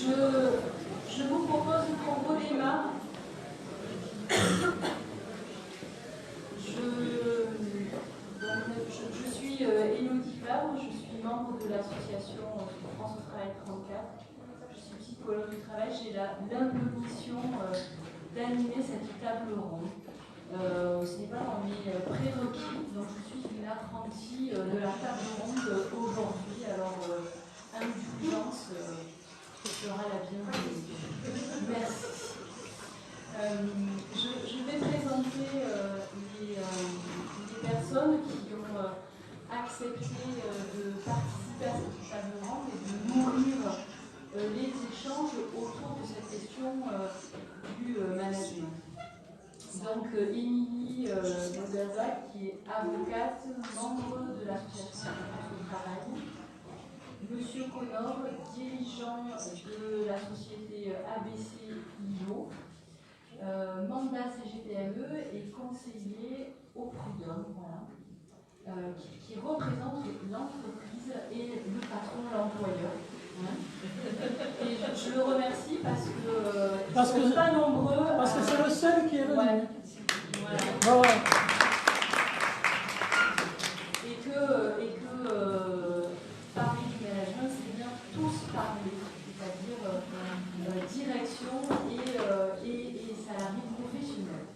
Je vous propose qu'on redémarre. Je suis Élodie Fabre, je suis membre de l'association France au Travail 34. Je suis psychologue du travail, j'ai l'humble mission d'animer cette table ronde. Ce n'est pas dans mes prérequis, donc je suis une apprentie de la table ronde aujourd'hui. Alors, indulgence sera la bienvenue. Merci. Je vais présenter les personnes qui ont accepté de participer à cette table ronde et de nourrir les échanges autour de cette question du management. Donc, Émilie Mozazac, qui est avocate, membre de l'association France au Travail. Monsieur Connor, dirigeant de la société ABC-IO, mandat CGPME et conseiller au Prud'homme, voilà, qui représente l'entreprise et le patron, l'employeur. Et je le remercie parce qu'ils ne sont pas nombreux. Parce que c'est le seul qui est venu. Ouais. Voilà. Ouais. Et que parler du management, c'est bien tous parler, c'est-à-dire direction et salariés professionnels.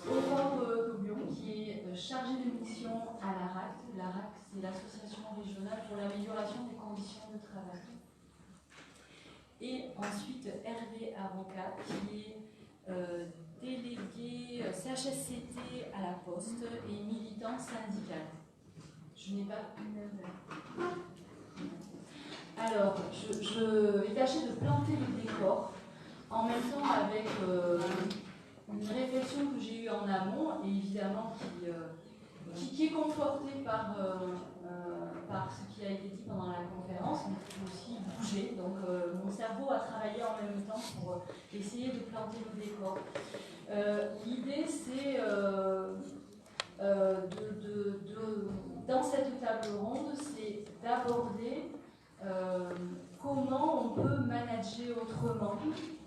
Aurore Cobion, qui est chargée de mission à l'ARAC. L'ARAC, c'est l'Association régionale pour l'amélioration des conditions de travail. Et ensuite, Hervé Avocat, qui est délégué CHSCT à la Poste et militant syndical. Je n'ai pas une même. Alors, je vais tâcher de planter le décor en même temps avec une réflexion que j'ai eue en amont et évidemment qui est confortée par ce qui a été dit pendant la conférence, mais qui peut aussi bouger. Donc mon cerveau a travaillé en même temps pour essayer de planter le décor. L'idée, c'est dans cette table ronde, c'est d'aborder comment on peut manager autrement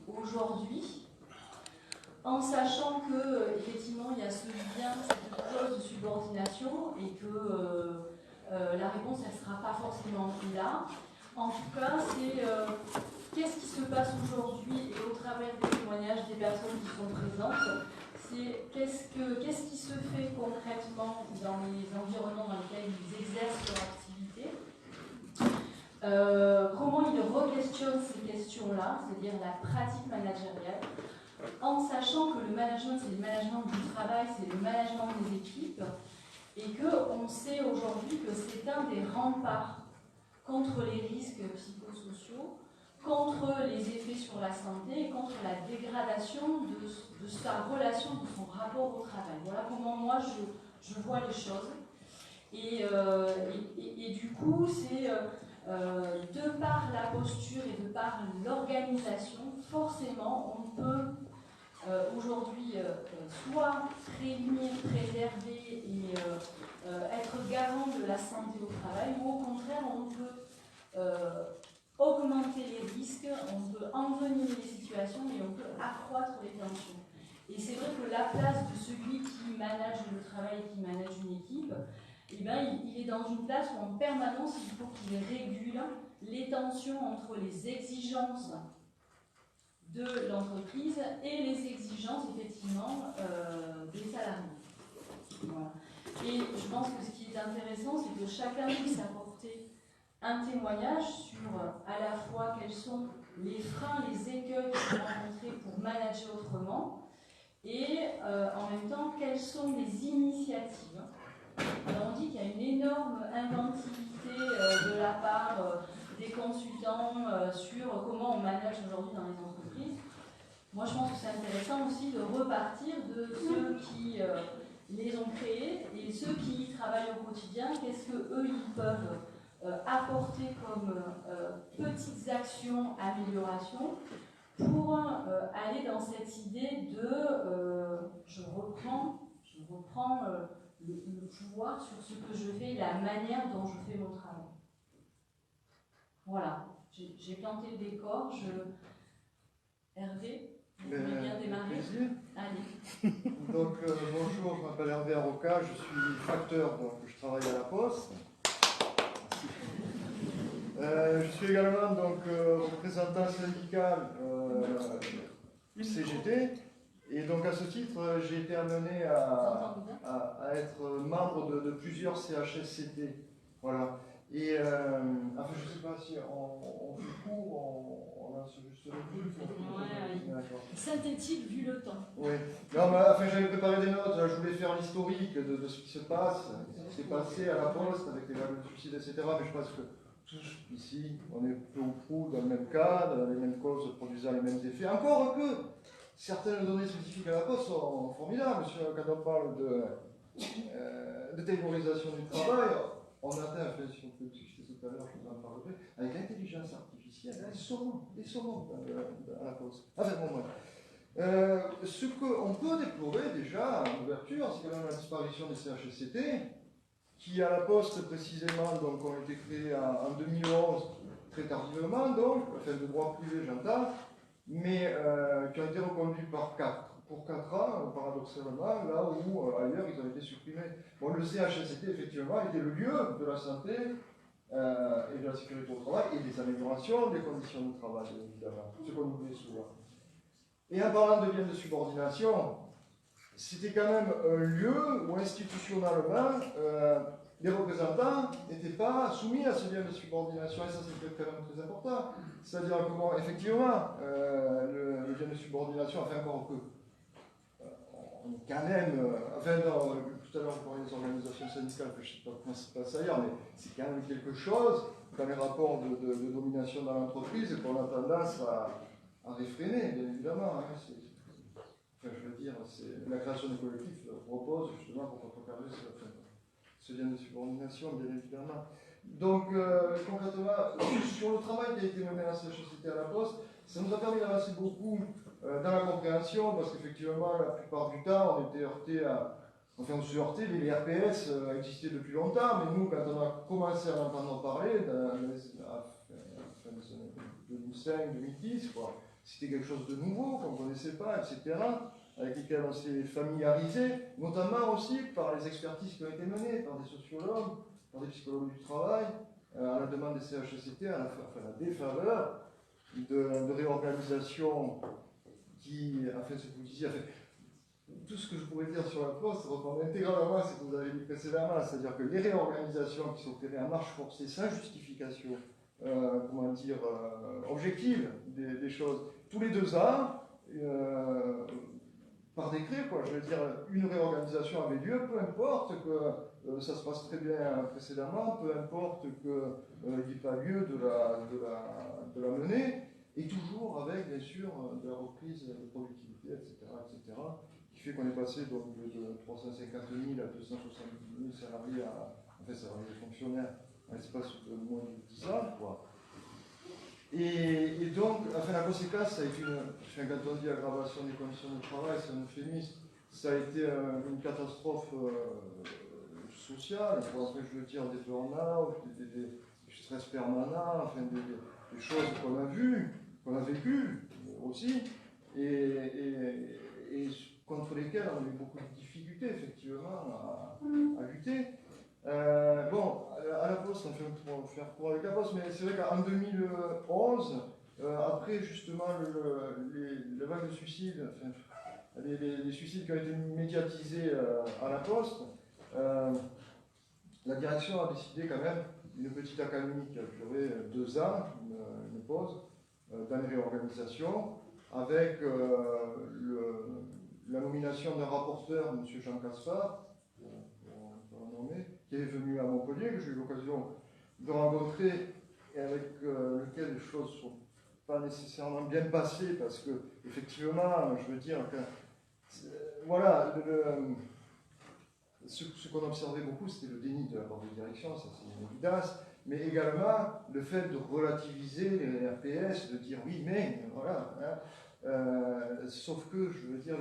aujourd'hui, en sachant que effectivement il y a ce lien, cette clause de subordination et que la réponse elle sera pas forcément là. En tout cas, c'est qu'est-ce qui se passe aujourd'hui et au travers des témoignages des personnes qui sont présentes, c'est qu'est-ce qui se fait concrètement dans les environnements dans lesquels ils exercent leur activité. Comment ils re-questionnent ces questions-là, c'est-à-dire la pratique managériale, en sachant que le management, c'est le management du travail, c'est le management des équipes, et qu'on sait aujourd'hui que c'est un des remparts contre les risques psychosociaux, contre les effets sur la santé et contre la dégradation de sa relation, de son rapport au travail. Voilà comment moi je vois les choses. Et du coup, c'est de par la posture et de par l'organisation, forcément, on peut aujourd'hui soit prévenir, préserver et être garant de la santé au travail, ou au contraire, on peut augmenter les risques, on peut envenimer les situations et on peut accroître les tensions. Et c'est vrai que la place de celui qui manage le travail et qui manage une équipe, eh ben, il est dans une place où en permanence il faut qu'il régule les tensions entre les exigences de l'entreprise et les exigences effectivement des salariés. Voilà. Et je pense que ce qui est intéressant, c'est que chacun puisse apporter un témoignage sur à la fois quels sont les freins, les écueils qu'ils ont rencontrés pour manager autrement et en même temps quelles sont les initiatives. Alors on dit qu'il y a une énorme inventivité de la part des consultants sur comment on manage aujourd'hui dans les entreprises. Moi je pense que c'est intéressant aussi de repartir de ceux qui les ont créés et ceux qui y travaillent au quotidien, qu'est-ce qu'eux ils peuvent apporter comme petites actions amélioration pour aller dans cette idée de je reprends le pouvoir sur ce que je fais et la manière dont je fais mon travail. Voilà, j'ai planté le décor. Hervé, vous voulez bien démarrer? Plaisir. Allez. Donc, bonjour, je m'appelle Hervé Arroca, je suis facteur, donc je travaille à la Poste. Je suis également donc, représentant syndical CGT, et donc à ce titre, j'ai été amené à être membre de plusieurs CHSCT. Voilà. Et enfin, je ne sais pas si on fait court, on lance juste le truc. Ouais, synthétique vu le temps. Oui. Non, mais enfin, j'avais préparé des notes, je voulais faire l'historique de ce qui se passe, ce qui s'est passé à la Poste avec les vagues de suicide, etc. Mais je pense que tous ici, on est peu ou prou dans le même cas, dans les mêmes causes produisant les mêmes effets. Encore que certaines données spécifiques à la Poste sont formidables. Quand on parle de taylorisation du travail, on atteint, enfin, si on peut discuter tout à l'heure, je vous en parlerai, avec l'intelligence artificielle, des saumons à la Poste. Enfin, bon, voilà. Ce qu'on peut déplorer déjà en ouverture, c'est quand même la disparition des CHSCT, qui à la Poste précisément donc, ont été créés en 2011, très tardivement donc, enfin de droit privé j'entends, mais qui ont été reconduits pour 4 ans, paradoxalement, là où ailleurs ils ont été supprimés. Bon, le CHSCT effectivement était le lieu de la santé et de la sécurité au travail et des améliorations des conditions de travail, évidemment, ce qu'on oublie souvent. Et en parlant de biens de subordination, c'était quand même un lieu où institutionnellement, les représentants n'étaient pas soumis à ce lien de subordination, et ça c'est quand même très important. C'est-à-dire comment, effectivement, le lien de subordination, enfin encore que, on est quand même, enfin tout à l'heure on parlait des organisations syndicales, je ne sais pas comment ça se passe ailleurs, mais c'est quand même quelque chose dans les rapports de domination dans l'entreprise qu'on a tendance à réfréner, bien évidemment. Hein, enfin, je veux dire, la création des collectifs repose justement pour contrecarrer ce lien de subordination, bien évidemment. Donc, concrètement, sur le travail qui a été mené à cette société à la Poste, ça nous a permis d'avancer beaucoup dans la compréhension, parce qu'effectivement, la plupart du temps, on était heurté à. Enfin, on se heurtait, les RPS existaient depuis longtemps, mais nous, quand on a commencé à en entendre parler, à la fin des années 2005-2010, c'était quelque chose de nouveau qu'on ne connaissait pas, etc., avec lesquels on s'est familiarisé, notamment aussi par les expertises qui ont été menées par des sociologues, par des psychologues du travail, à la demande des CHSCT, à la défaveur de réorganisation qui, enfin, ce que vous disiez, enfin, tout ce que je pourrais dire sur la Poste reprend intégralement ce que vous avez dit précédemment, c'est-à-dire que les réorganisations qui sont opérées à marche forcée, sans justification, comment dire, objective des choses, tous les 2 ans, par décret, quoi. Je veux dire, une réorganisation avait lieu, peu importe que ça se passe très bien précédemment, peu importe qu'il n'y ait pas lieu de la mener, et toujours avec, bien sûr, de la reprise de productivité, etc., qui fait qu'on est passé donc, de 350 000 à 270 000 salariés, enfin salariés fonctionnaires, en l'espace de moins de 10 ans, quoi. Et donc, enfin, la conséquence, ça a été quand on dit aggravation des conditions de travail, c'est un euphémisme, ça a été une catastrophe sociale, après je veux dire des burn-out, du stress permanent, enfin des choses qu'on a vues, qu'on a vécues aussi, et contre lesquelles on a eu beaucoup de difficultés, effectivement, à lutter. Bon, à la Poste, on va faire court avec la Poste, mais c'est vrai qu'en 2011, après justement les vagues de suicides, enfin, les suicides qui ont été médiatisés à la Poste, la direction a décidé quand même une petite accalmie qui a duré 2 ans, une pause, dans les réorganisations, avec la nomination d'un rapporteur, M. Jean Caspar, pour le nommer, qui est venu à Montpellier, que j'ai eu l'occasion de rencontrer et avec lequel les choses ne sont pas nécessairement bien passées, parce que, effectivement, je veux dire que, voilà, ce qu'on observait beaucoup, c'était le déni de la part de direction, ça c'est une évidence, mais également le fait de relativiser les RPS, de dire oui, mais, voilà, hein, sauf que, je veux dire,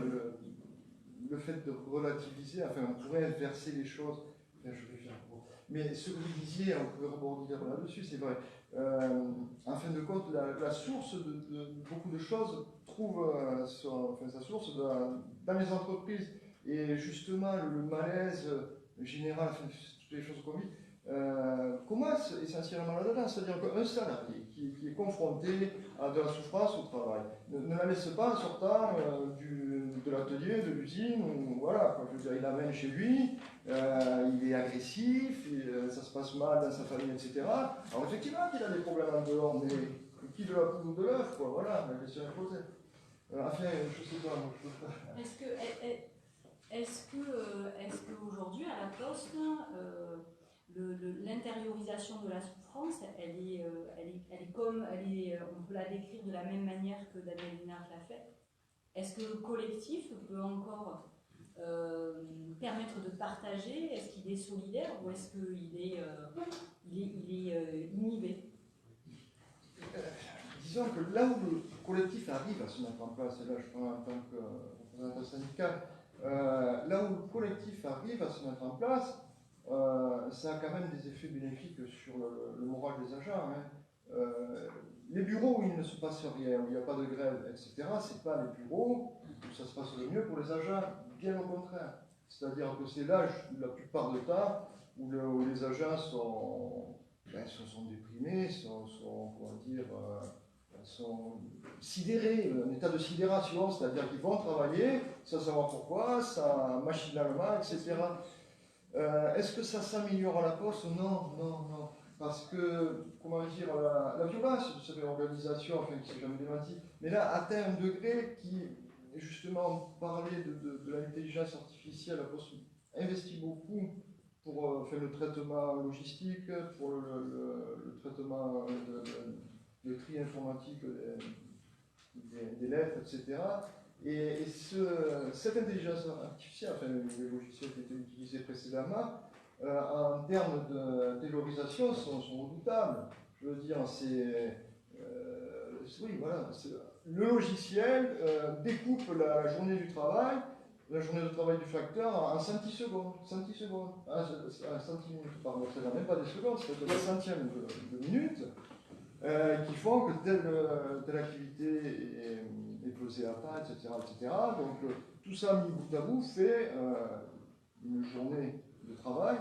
le fait de relativiser, enfin, on pourrait inverser les choses. Je vais faire gros. Mais ce que vous disiez, on pourrait rebondir là-dessus, c'est vrai. en fin de compte, la source de beaucoup de choses trouve sa source dans les entreprises. Et justement, le malaise général, enfin, toutes les choses qu'on vit, commence essentiellement là-dedans. C'est-à-dire qu'un salarié qui est confronté à de la souffrance au travail ne la laisse pas en sortant de l'atelier, de l'usine, ou voilà, quoi. Je veux dire, il l'amène chez lui, il est agressif, ça se passe mal dans sa famille, etc. Alors effectivement qu'il a des problèmes en dehors, mais qui de la poule ou de l'œuf, quoi, voilà, la question est posée. Enfin, je sais pas, moi je peux pas. Est-ce qu'aujourd'hui, à la Poste, l'intériorisation de la souffrance, on peut la décrire de la même manière que Daniel Linhart l'a fait? Est-ce que le collectif peut encore permettre de partager? Est-ce qu'il est solidaire ou est-ce qu'il est, inhibé? Disons que là où le collectif arrive à se mettre en place, et là je parle en tant que représentant syndical, là où le collectif arrive à se mettre en place, ça a quand même des effets bénéfiques sur le moral des agents. Hein. Les bureaux où il ne se passe rien, où il n'y a pas de grève, etc., ce n'est pas les bureaux où ça se passe le mieux pour les agents, bien au contraire. C'est-à-dire que c'est là, la plupart du temps, où les agents sont déprimés, sont sidérés, un état de sidération, c'est-à-dire qu'ils vont travailler sans savoir pourquoi, machinalement, etc. Est-ce que ça s'améliore à la Poste? Non, non, non. Parce que, comment dire, la violence de cette organisation, enfin, qui s'est jamais démentie, mais là, atteint un degré qui, justement, parlait de l'intelligence artificielle, la Poste investit beaucoup pour faire le traitement logistique, pour le traitement de tri informatique des lettres, etc. Et cette intelligence artificielle, enfin les logiciels qui étaient utilisés précédemment, en termes de taylorisation, sont redoutables. Je veux dire, oui, voilà, le logiciel découpe la journée du travail, la journée de travail du facteur en centisecondes. Centiminutes, pardon, c'est même pas des secondes, c'est des centièmes de minutes. Qui font que telle activité est posée à pas, etc. etc. Donc tout ça mis bout à bout fait une journée de travail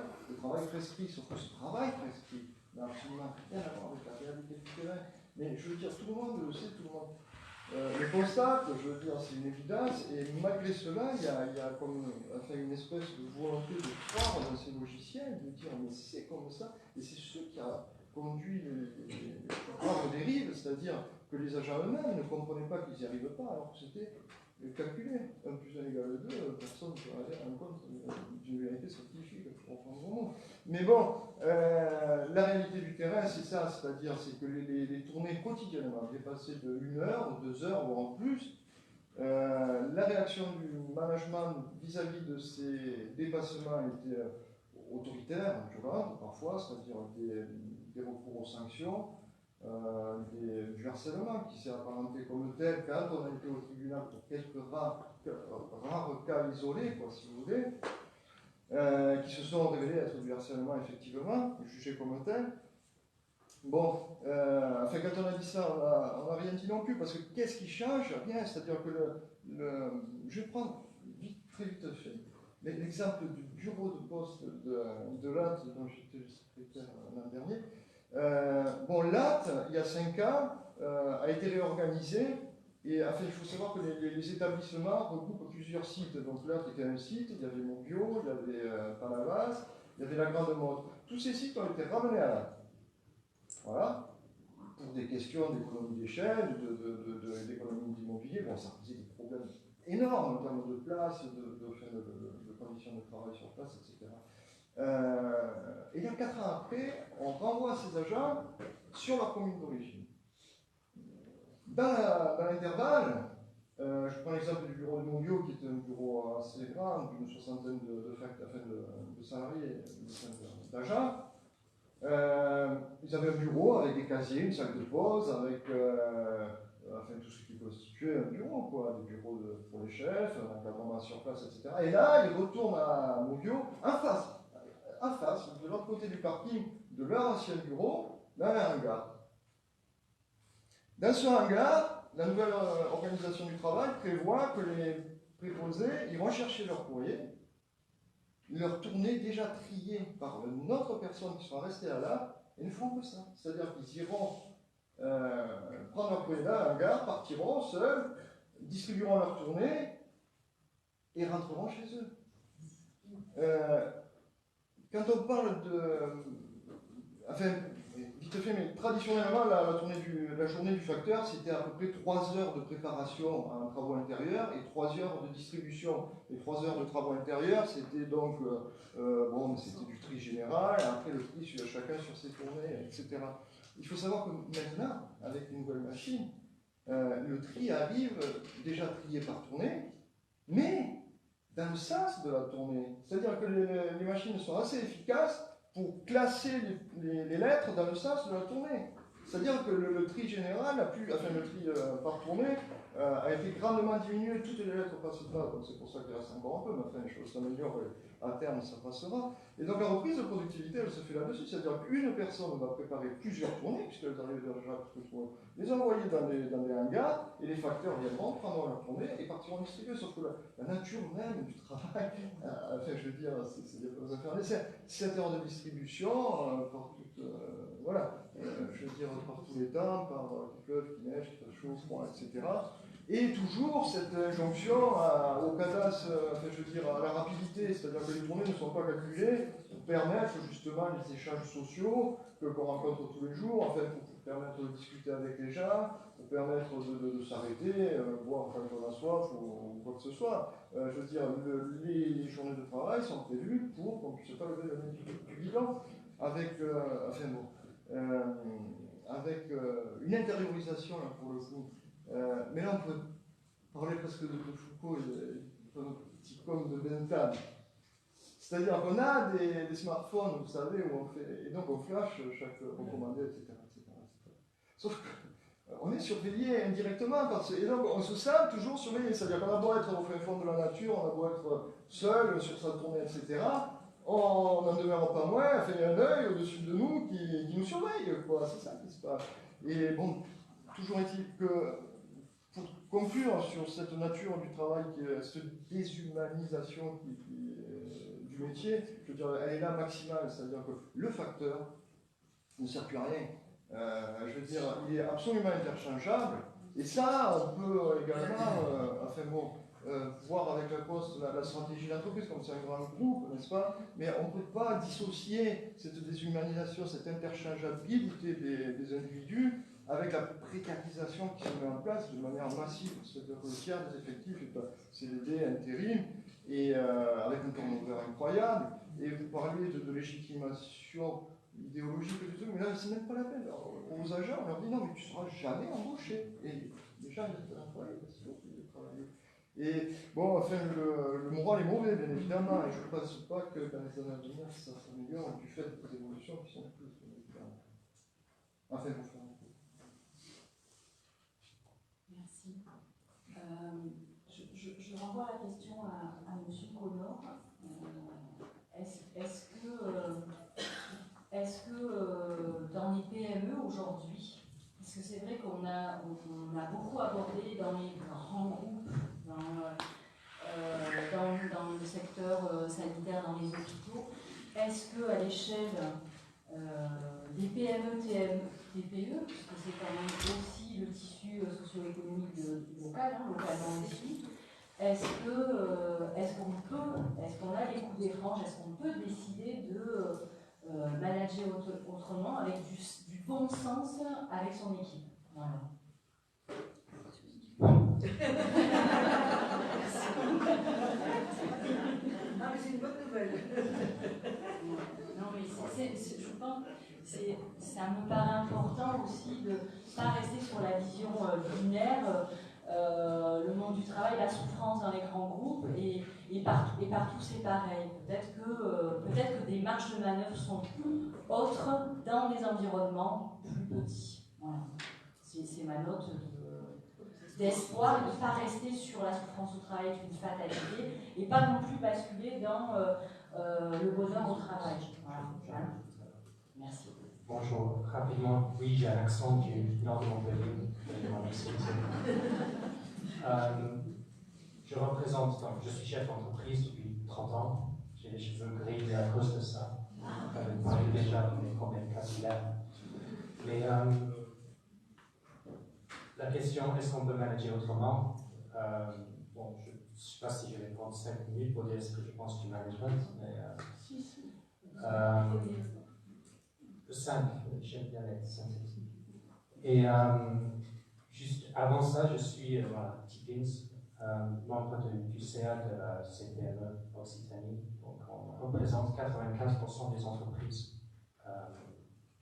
prescrit, sauf que ce travail prescrit n'a absolument rien à voir avec la réalité du terrain. Mais je veux dire, tout le monde le sait, tout le monde le constate, je veux dire, c'est une évidence, et malgré cela, il y a comme une espèce de volonté de croire dans ces logiciels, de dire mais c'est comme ça, et c'est ce qui a conduit les graves dérives, c'est-à-dire que les agents eux-mêmes ne comprenaient pas qu'ils n'y arrivent pas, alors que c'était calculé. 1 plus 1 égale 2, personne ne peut aller à compte d'une vérité scientifique, pour reprendre mon mot. Mais bon, la réalité du terrain, c'est ça, c'est-à-dire c'est que les tournées quotidiennement dépassaient de 1 heure, 2 heures, voire en plus. La réaction du management vis-à-vis de ces dépassements était autoritaire, violente parfois, c'est-à-dire des recours aux sanctions, du harcèlement qui s'est apparenté comme tel quand on a été au tribunal pour quelques rares cas isolés, quoi, si vous voulez, qui se sont révélés être du harcèlement effectivement, jugés comme tel. Bon, enfin quand on a dit ça, on n'a rien dit non plus, parce que qu'est-ce qui change? Rien, c'est-à-dire que je vais prendre très vite fait. L'exemple du bureau de poste de Latte, dont j'étais le secrétaire l'an dernier. Bon, Latte, il y a 5 ans, a été réorganisé. Et enfin, il faut savoir que les établissements regroupent plusieurs sites. Donc Latte était un site, il y avait Monbio, il y avait Palavas, il y avait la Grande Motte. Tous ces sites ont été ramenés à Latte. Voilà. Pour des questions d'économie d'échelle, d'économie d'immobilier, bon, ça posait des problèmes énormes en termes de place, de conditions de travail sur place, etc. Et il y a 4 ans après, on renvoie ces agents sur leur commune d'origine. Dans l'intervalle, je prends l'exemple du bureau de Monbio, qui était un bureau assez grand, d'une 60aine de salariés, d'agents. Ils avaient un bureau avec des casiers, une salle de pause, avec tout ce qui constituait un bureau, quoi, des bureaux pour les chefs, un encadrement sur place, etc. Et là, ils retournent à Monbio en face, de l'autre côté du parking de leur ancien bureau, dans un hangar. Dans ce hangar, la nouvelle organisation du travail prévoit que les préposés iront chercher leur courrier, leur tournée déjà triée par une autre personne qui sera restée là, et ne font que ça. C'est-à-dire qu'ils iront prendre leur courrier dans un hangar, partiront seuls, distribueront leur tournée et rentreront chez eux. Quand on parle de... Enfin, vite fait, mais traditionnellement, la journée du facteur, c'était à peu près 3 heures de préparation en travaux intérieurs et 3 heures de distribution. Les 3 heures de travaux intérieurs, c'était donc c'était du tri général, après le tri sur chacun sur ses tournées, etc. Il faut savoir que maintenant, avec les nouvelles machines, le tri arrive déjà trié par tournée, mais dans le sens de la tournée. C'est-à-dire que les machines sont assez efficaces pour classer les lettres dans le sens de la tournée. C'est-à-dire que le tri général, le tri par tournée, a été grandement diminué. Toutes les lettres passent pas, donc c'est pour ça qu'il reste encore un peu, mais enfin, les choses s'améliorent et à terme ça passera. Et donc la reprise de productivité, elle se fait là-dessus. C'est-à-dire qu'une personne va préparer plusieurs tournées, puisqu'elles arrivent déjà pour les envoyer dans des hangars, et les facteurs viendront, prendront leur tournée et partiront distribuer. Sauf que la nature même du travail, je veux dire, c'est cette heure de distribution, par toute, je veux dire, par tous les temps, par qu'il pleuve, qu'il neige, qu'il fasse chaud, froid, etc. Et toujours cette injonction au cadastre, à la rapidité, c'est-à-dire que les tournées ne sont pas calculées pour permettre justement les échanges sociaux qu'on rencontre tous les jours, pour permettre de discuter avec les gens, pour permettre de s'arrêter, boire quand on a soif ou quoi que ce soit. Les journées de travail sont prévues pour qu'on ne puisse pas lever le nez du bilan avec une intériorisation là, pour le coup. Mais là, on peut parler presque de Foucault et de notre petit com de Bentham. C'est-à-dire qu'on a des smartphones, vous savez, où on fait, et donc on flash chaque recommandé, etc. Sauf qu'on est surveillé indirectement, et donc on se sent toujours surveillé. C'est-à-dire qu'on a beau être au fin fond de la nature, on a beau être seul sur sa tournée, etc. On n'en demeure pas moins, il y a un œil au-dessus de nous qui nous surveille, quoi. C'est ça qui se passe. Et bon, toujours est-il que, pour conclure sur cette nature du travail, cette déshumanisation du métier, je veux dire, elle est là maximale, c'est-à-dire que le facteur ne sert plus à rien. Il est absolument interchangeable, et ça, on peut également, voir avec la Poste la stratégie d'entreprise, comme c'est un grand groupe, n'est-ce pas? Mais on ne peut pas dissocier cette déshumanisation, cette interchangeabilité des individus avec la précarisation qui se met en place de manière massive. C'est-à-dire que le tiers des effectifs est CDD, intérim, et avec un turnover incroyable. Et vous parliez de légitimation idéologique du truc, mais là, c'est même pas la peine. Alors, aux agents, on leur dit non, mais tu ne seras jamais embauché. Et les gens, ils restent employés parce qu'ils ont plus de travail. Et bon, le moral est mauvais, bien évidemment, et je ne pense pas que dans les années à venir, ça s'améliore du fait des évolutions qui sont plus, bien évidemment. Enfin, pour faire un peu. Merci. Je renvoie la question à M. Connor. Est-ce que dans les PME aujourd'hui, parce que c'est vrai qu'on a beaucoup abordé dans les grands groupes, dans le secteur sanitaire, dans les hôpitaux, est-ce qu'à l'échelle des PME, TPE, puisque c'est quand même aussi le tissu socio-économique localement aussi, est-ce qu'on a les coups des franges, est-ce qu'on peut décider de manager autrement avec du bon sens avec son équipe? Voilà. Ah, mais c'est une bonne nouvelle. Non, mais je pense que ça me paraît important aussi de ne pas rester sur la vision binaire. Le monde du travail, la souffrance dans les grands groupes, et partout c'est pareil. Peut-être que des marges de manœuvre sont autres dans des environnements plus petits. Voilà. C'est ma note d'espoir de ne pas rester sur la souffrance au travail est une fatalité, et pas non plus basculer dans le bonheur au travail. Voilà. Merci. Bonjour, rapidement, oui, j'ai un accent du nord de Montpellier. Je représente, donc, je suis chef d'entreprise depuis 30 ans. J'ai les cheveux gris à cause de ça. Vous parlez déjà de mes problèmes capillaires. Mais la question, est-ce qu'on peut manager autrement? Bon, je ne sais pas si je vais prendre 5 minutes pour dire ce que je pense du management, mais 5, j'aime bien être synthétique. Et juste avant ça, je suis Tippins, membre du CA de la CPME Occitanie. Donc on représente 95% des entreprises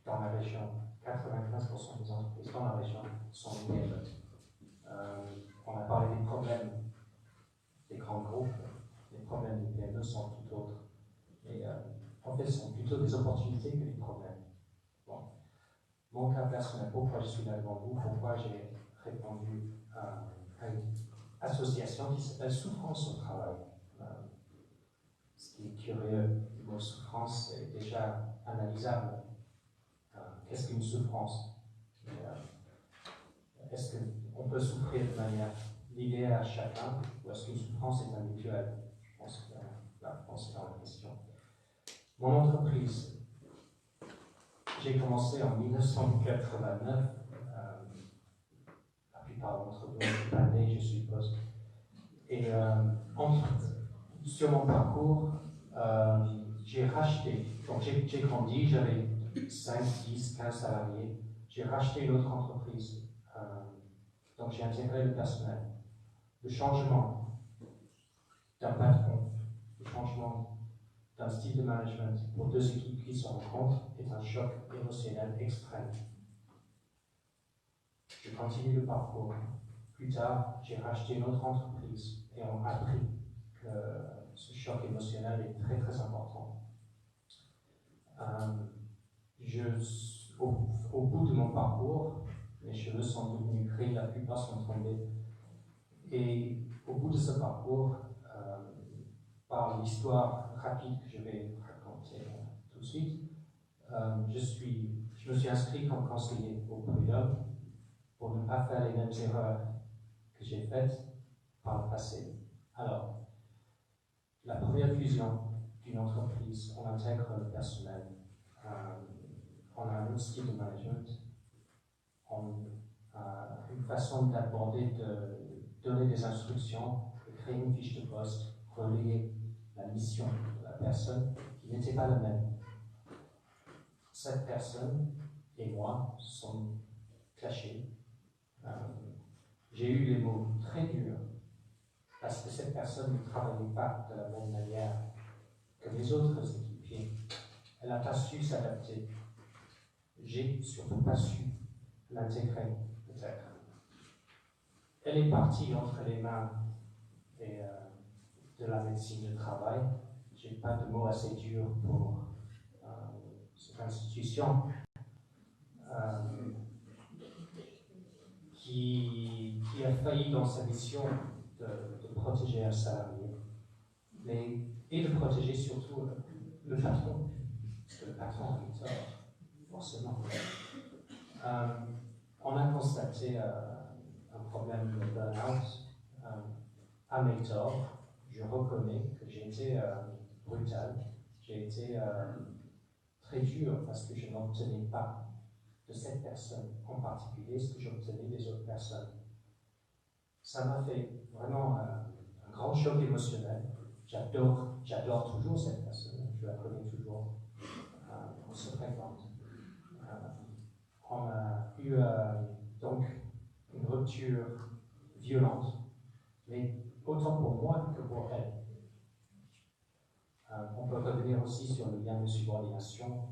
dans la région. 95% des entreprises dans la région sont PME. On a parlé des problèmes des grands groupes. Les problèmes des PME sont tout autres. Et en fait, ce sont plutôt des opportunités que des problèmes. Bon. Mon cas personnel, pourquoi je suis là devant vous, pourquoi j'ai répondu à une association qui s'appelle Souffrance au travail. Ce qui est curieux, le mot souffrance est déjà analysable. Qu'est-ce qu'une souffrance? Est-ce qu'on peut souffrir de manière liée à chacun, ou est-ce qu'une souffrance est individuelle? Je pense que la réponse est dans la question. Mon entreprise, j'ai commencé en 1989. La plupart d'entre vous n'êtes pas nés, je suppose. Et sur mon parcours, j'ai racheté. Donc j'ai grandi, j'avais 5, 10, 15 salariés. J'ai racheté une autre entreprise. Donc j'ai intégré le personnel. Le changement d'un patron, le changement d'un style de management pour deux équipes qui se rencontrent est un choc émotionnel extrême. Je continue le parcours. Plus tard, j'ai racheté une autre entreprise et on a appris que ce choc émotionnel est très très important. Au bout de mon parcours, mes cheveux sont devenus gris, la plupart sont tombés. Et au bout de ce parcours, par l'histoire rapide que je vais raconter tout de suite, je me suis inscrit comme conseiller au prud'homme pour ne pas faire les mêmes erreurs que j'ai faites par le passé. Alors, la première fusion d'une entreprise, on intègre le personnel, on a un autre style de management, on a une façon d'aborder, de donner des instructions, de créer une fiche de poste, relayer la mission de la personne qui n'était pas la même. Cette personne et moi sommes clashés. J'ai eu des mots très durs parce que cette personne ne travaillait pas de la même manière que les autres équipiers. Elle n'a pas su s'adapter. J'ai surtout pas su l'intégrer, peut-être. Elle est partie entre les mains de la médecine du travail. Je n'ai pas de mots assez durs pour cette institution qui a failli dans sa mission de protéger un salarié, et de protéger surtout le patron, parce que le patron a eu tort, forcément. On a constaté un problème de burn-out à mes torts. Je reconnais que j'ai été brutal, j'ai été très dur parce que je n'obtenais pas de cette personne en particulier ce que j'obtenais des autres personnes. Ça m'a fait vraiment un grand choc émotionnel. J'adore toujours cette personne, je la connais toujours, on se fréquente. On a eu donc une rupture violente, mais autant pour moi que pour elle. On peut revenir aussi sur le lien de subordination,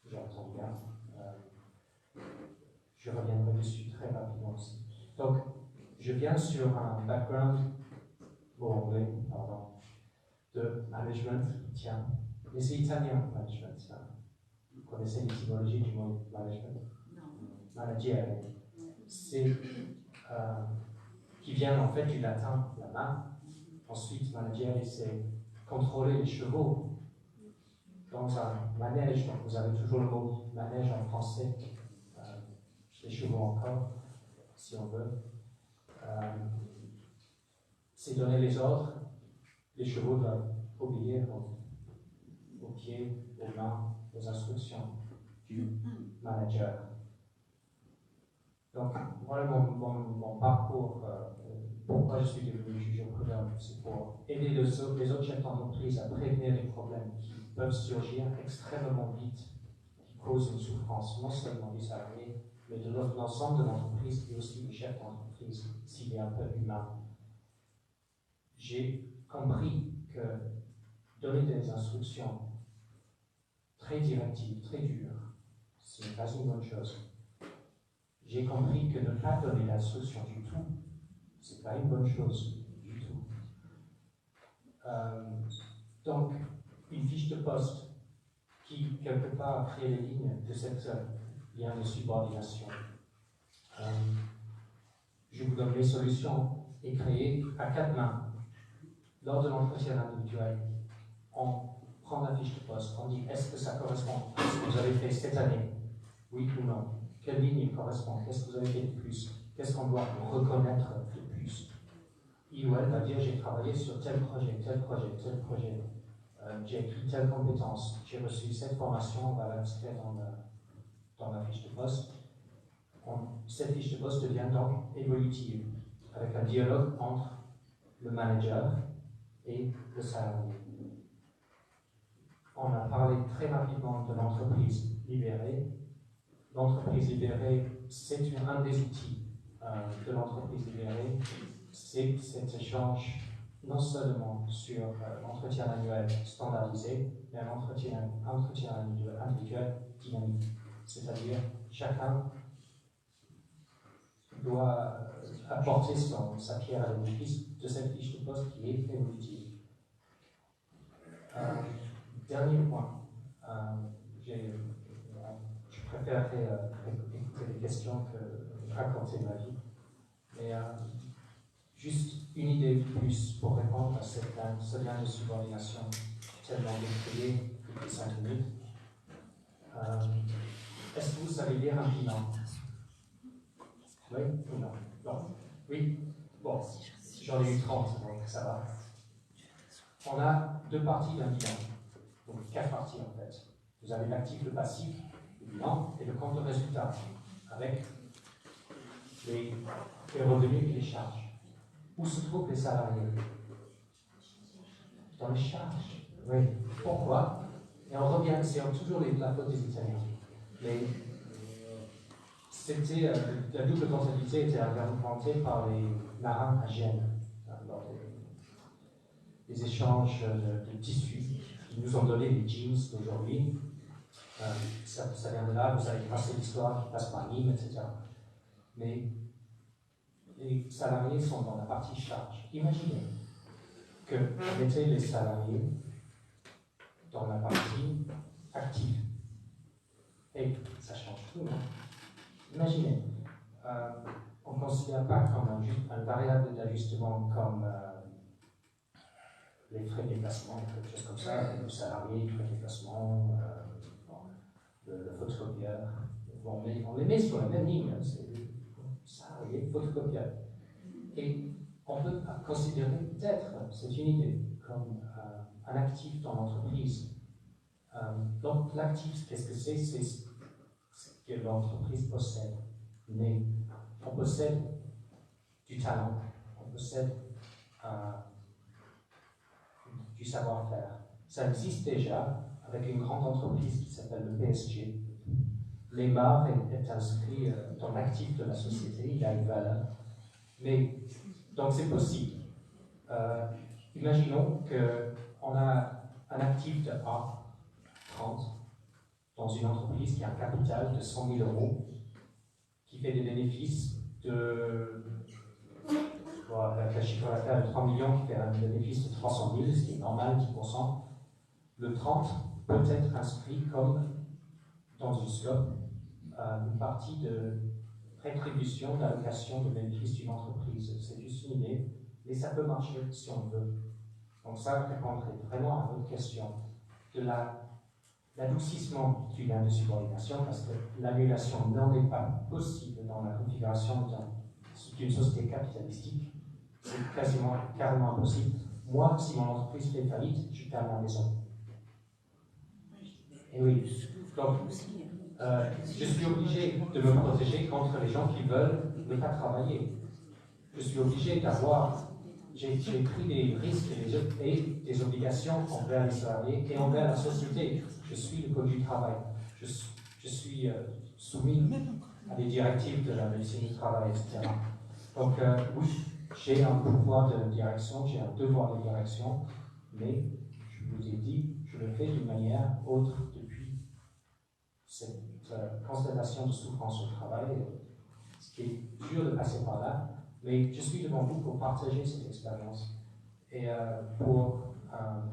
j'entends bien. Je reviendrai dessus très rapidement aussi. Donc, je viens sur un background, anglais, pardon, de management, tiens, mais c'est italien, management. Vous connaissez l'étymologie du mot management? Non. Managere. C'est qui vient en fait du latin, la main. Ensuite, managere, c'est contrôler les chevaux dans un manège. Donc, vous avez toujours le mot manège en français, les chevaux encore, si on veut. c'est donner les ordres, les chevaux doivent obéir aux pieds, aux mains, aux instructions du manager. Donc, voilà mon parcours. Pourquoi je suis devenu juge au prud'homme, c'est pour aider les autres chefs d'entreprise à prévenir les problèmes qui peuvent surgir extrêmement vite, qui causent une souffrance non seulement des salariés, mais de l'ensemble de l'entreprise et aussi du chef d'entreprise, s'il est un peu humain. J'ai compris que donner des instructions très directives, très dures, ce n'est pas une bonne chose. J'ai compris que ne pas donner d'instructions du tout, ce n'est pas une bonne chose du tout. Donc, une fiche de poste qui, quelque part, crée les lignes de cette lien de subordination. Je vous donne les solutions et créées à 4 mains. Lors de l'entretien individuel, on prend la fiche de poste, on dit est-ce que ça correspond à ce que vous avez fait cette année? Oui ou non? Quelle ligne correspond? Qu'est-ce que vous avez fait de plus? Qu'est-ce qu'on doit reconnaître de plus? Il ou elle va dire j'ai travaillé sur tel projet, tel projet, tel projet. J'ai acquis telle compétence, j'ai reçu cette formation, on va l'inscrire dans la fiche de poste. Cette fiche de poste devient donc évolutive, avec un dialogue entre le manager et le salarié. On a parlé très rapidement de l'entreprise libérée. L'entreprise libérée, c'est un des outils de l'entreprise libérée. C'est cet échange non seulement sur l'entretien annuel standardisé, mais un entretien individuel dynamique. C'est-à-dire, chacun doit apporter sa pierre à l'édifice de cette fiche de poste qui est évolutive. Dernier point. Je préférerais écouter les questions que raconter ma vie. Mais juste une idée de plus pour répondre à ce lien de subordination tellement décrié depuis 5 minutes. Est-ce que vous savez lire un bilan? Oui ou non? Non. Oui? Bon, j'en ai eu 30, donc ça va. On a 2 parties d'un bilan. Donc 4 parties en fait. Vous avez l'actif, le passif, le bilan et le compte de résultat, avec les revenus et les charges. Où se trouvent les salariés? Dans les charges. Oui. Pourquoi? Et on revient, c'est toujours la faute des Italiens. Mais la double comptabilité était inventée par les marins à Gênes, lors des échanges de tissus. Ils nous ont donné les jeans d'aujourd'hui. Ça vient de là, vous savez, passer l'histoire qui passe par Nîmes, etc. Mais les salariés sont dans la partie charge. Imaginez que vous mettez les salariés dans la partie active. Et ça change tout, non? Imaginez, on ne considère pas comme un variable d'ajustement comme les frais de déplacement, quelque chose comme ça, le salarié, les frais de déplacement, le photocopieur. Bon, on les met sur la même ligne, c'est salarié, photocopieur. Et on peut considérer peut-être, c'est une idée, comme un actif dans l'entreprise. Donc l'actif, qu'est-ce que c'est? C'est ce que l'entreprise possède. Mais on possède du talent, on possède du savoir-faire. Ça existe déjà avec une grande entreprise qui s'appelle le PSG. Neymar est inscrit dans l'actif de la société, il a une valeur. Mais, donc c'est possible. Imaginons qu'on a un actif de A30 dans une entreprise qui a un capital de 100 000 euros, qui fait des bénéfices avec la chiffre d'affaires de 3 millions, qui fait un bénéfice de 300 000, ce qui est normal, 10%. Le 30 peut être inscrit comme, dans une scope, une partie de rétribution, d'allocation de bénéfices d'une entreprise. C'est juste une idée, mais ça peut marcher si on veut. Donc ça répondrait vraiment à votre question de l'adoucissement du lien de subordination, parce que l'annulation n'en est pas possible dans la configuration d'une société capitalistique, c'est carrément impossible. Moi, si mon entreprise fait faillite, je perds ma maison. Et oui, donc je suis obligé de me protéger contre les gens qui veulent ne pas travailler. Je suis obligé d'avoir, j'ai pris des risques et des obligations envers les salariés et envers la société. Je suis le code du travail. Je suis soumis à des directives de la médecine du travail, etc. Donc oui, j'ai un pouvoir de direction, j'ai un devoir de direction, mais je vous ai dit, je le fais d'une manière autre depuis cette constatation de souffrance au travail, ce qui est dur de passer par là, mais je suis devant vous pour partager cette expérience et pour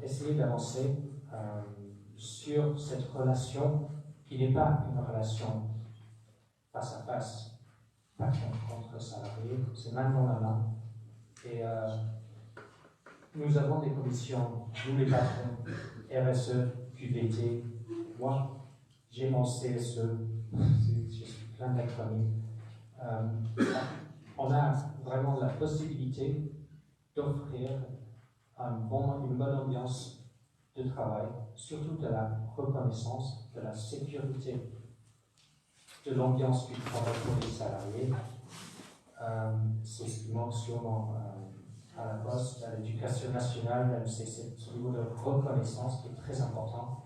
essayer d'avancer sur cette relation qui n'est pas une relation face à face, patron contre salarié, c'est main dans la main. Et nous avons des commissions, nous les patrons, RSE, QVT, moi j'ai mon CSE, je suis plein d'acronymes. On a vraiment la possibilité d'offrir une bonne ambiance de travail, surtout de la reconnaissance, de la sécurité, de l'ambiance du travail pour les salariés. C'est ce qui manque sûrement à la Poste, à l'éducation nationale, c'est ce niveau de reconnaissance qui est très important.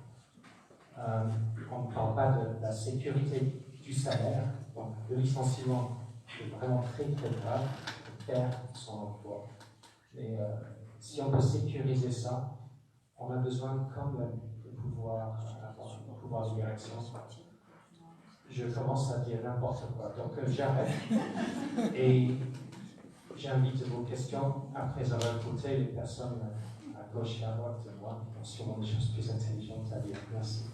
On ne parle pas de la sécurité du salaire, donc le licenciement est vraiment très très grave, on perd son emploi. Mais si on peut sécuriser ça, on a besoin quand même de pouvoir de direction. Je commence à dire n'importe quoi, donc j'arrête et j'invite vos questions après avoir écouté les personnes à gauche et à droite de moi qui ont sûrement des choses plus intelligentes à dire. Merci.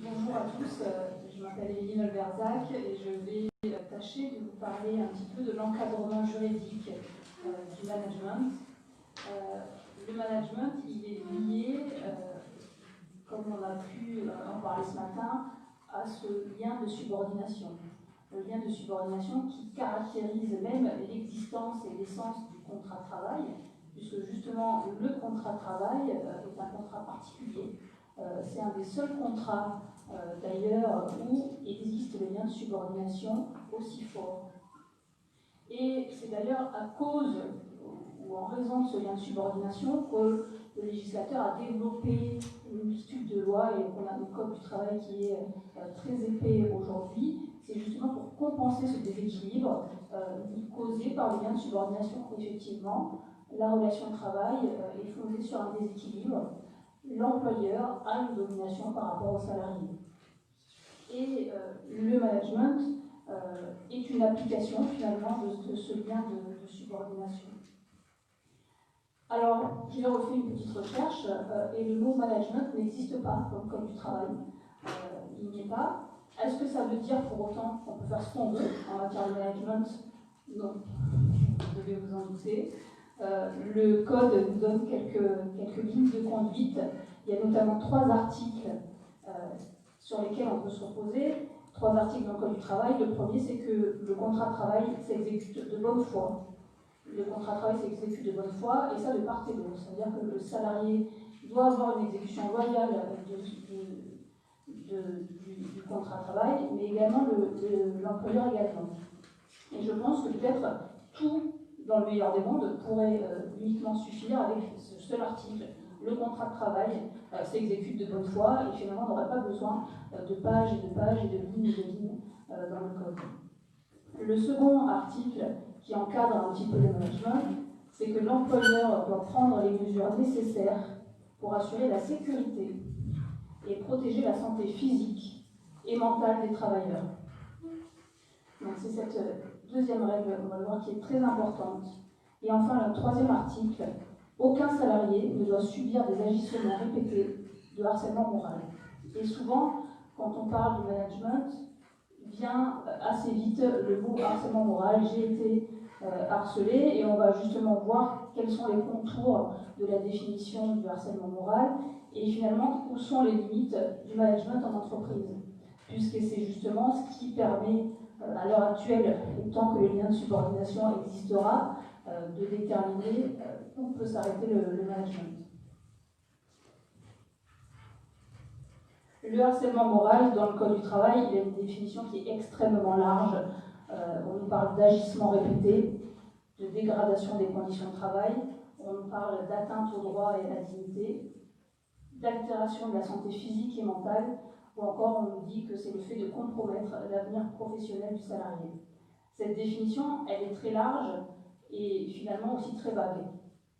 Bonjour à tous, je m'appelle Éline Olberzac et je vais tâcher de vous parler un petit peu de l'encadrement juridique du management. Le management, il est lié, comme on a pu en parler ce matin, à ce lien de subordination. Le lien de subordination qui caractérise même l'existence et l'essence du contrat de travail, puisque justement le contrat de travail est un contrat particulier. C'est un des seuls contrats d'ailleurs où existe le lien de subordination aussi fort. Et c'est d'ailleurs à cause ou en raison de ce lien de subordination que le législateur a développé une multitude de lois et qu'on a le code du travail qui est très épais aujourd'hui. C'est justement pour compenser ce déséquilibre causé par le lien de subordination. Effectivement, la relation de travail est fondée sur un déséquilibre. L'employeur a une domination par rapport aux salariés. Et le management est une application finalement de ce lien de subordination. Alors, j'ai refait une petite recherche et le mot management n'existe pas dans le code du travail. Il n'y est pas. Est-ce que ça veut dire pour autant qu'on peut faire ce qu'on veut en matière de management? Non, vous devez vous en douter. Le code nous donne quelques lignes de conduite. Il y a notamment 3 articles sur lesquels on peut se reposer. 3 articles dans le code du travail. Le premier, c'est que le contrat de travail s'exécute de bonne foi. Le contrat de travail s'exécute de bonne foi, et ça de part et d'autre. C'est-à-dire que le salarié doit avoir une exécution loyale du contrat de travail, mais également l'employeur également. Et je pense que peut-être tout, dans le meilleur des mondes, pourrait uniquement suffire avec ce seul article. Le contrat de travail s'exécute de bonne foi, et finalement on n'aurait pas besoin de pages et de pages et de lignes dans le code. Le second article qui encadre un petit peu le management, c'est que l'employeur doit prendre les mesures nécessaires pour assurer la sécurité et protéger la santé physique et mentale des travailleurs. Donc c'est cette deuxième règle, on va le voir, qui est très importante. Et enfin, le troisième article, aucun salarié ne doit subir des agissements répétés de harcèlement moral. Et souvent, quand on parle de management, vient assez vite le mot harcèlement moral. J'ai été harcelés, et on va justement voir quels sont les contours de la définition du harcèlement moral et finalement où sont les limites du management en entreprise, puisque c'est justement ce qui permet à l'heure actuelle, et tant que le lien de subordination existera, de déterminer où peut s'arrêter le management. Le harcèlement moral, dans le Code du travail, il a une définition qui est extrêmement large. On nous parle d'agissement répété, de dégradation des conditions de travail, on nous parle d'atteinte au droit et à la dignité, d'altération de la santé physique et mentale, ou encore on nous dit que c'est le fait de compromettre l'avenir professionnel du salarié. Cette définition, elle est très large et finalement aussi très vague.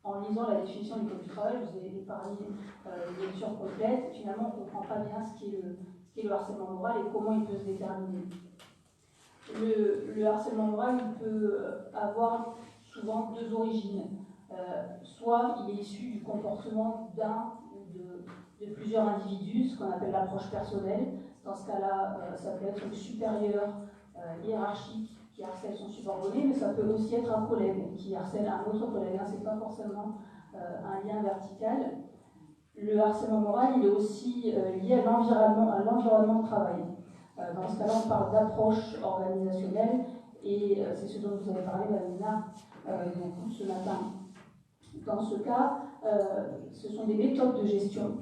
En lisant la définition du Code du travail, je vous ai épargné une lecture complète, finalement on ne comprend pas bien ce qu'est le harcèlement moral et comment il peut se déterminer. Le harcèlement moral, il peut avoir souvent deux origines. Soit il est issu du comportement d'un ou de plusieurs individus, ce qu'on appelle l'approche personnelle. Dans ce cas-là, ça peut être le supérieur hiérarchique qui harcèle son subordonné, mais ça peut aussi être un collègue qui harcèle un autre collègue. Ce n'est pas forcément un lien vertical. Le harcèlement moral, il est aussi lié à l'environnement de travail. Dans ce cas-là, on parle d'approche organisationnelle, et c'est ce dont vous avez parlé, Nina, beaucoup ce matin. Dans ce cas, ce sont des méthodes de gestion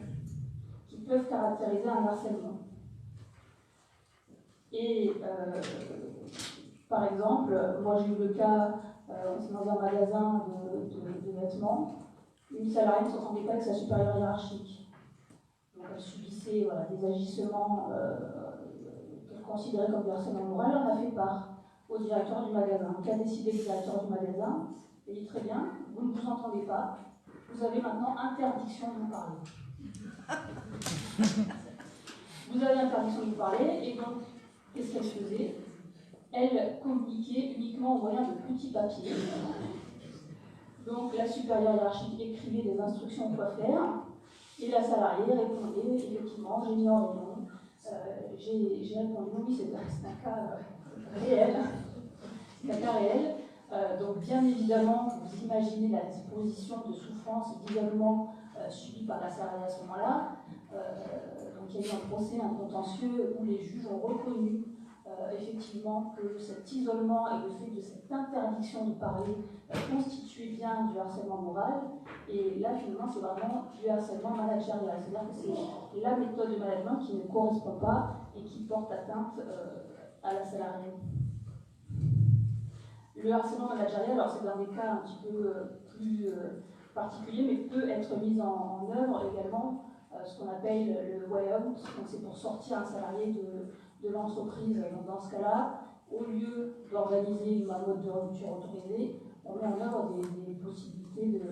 qui peuvent caractériser un harcèlement. Et par exemple, moi j'ai eu le cas, c'est dans un magasin de vêtements, une salariée ne s'entendait pas avec sa supérieure hiérarchique. Donc elle subissait des agissements qu'elle considérait comme du harcèlement moral. Elle en a fait part au directeur du magasin. Donc a décidé le directeur du magasin, il dit très bien, vous ne vous entendez pas, vous avez maintenant interdiction de vous parler. Vous avez interdiction de vous parler, et donc, qu'est-ce qu'elle faisait? Elle communiquait uniquement au moyen de petits papiers. Donc la supérieure hiérarchique écrivait des instructions quoi faire, et la salariée répondait, effectivement, j'ai mis en réunion, j'ai répondu, oui, c'est un cas réel. C'est un cas réel. Donc bien évidemment, vous imaginez la disposition de souffrance et d'isolement subie par la salariée à ce moment-là. Donc il y a eu un procès, un contentieux, où les juges ont reconnu effectivement que cet isolement et le fait de cette interdiction de parler constituait bien du harcèlement moral. Et là, finalement, c'est vraiment du harcèlement managérial. C'est-à-dire que c'est la méthode de management qui ne correspond pas et qui porte atteinte à la salariée. Le harcèlement managérial, alors c'est dans des cas un petit peu plus particuliers, mais peut être mis en œuvre également ce qu'on appelle le way out. Donc c'est pour sortir un salarié de l'entreprise. Donc dans ce cas-là, au lieu d'organiser une mode de rupture autorisée, on met en œuvre des possibilités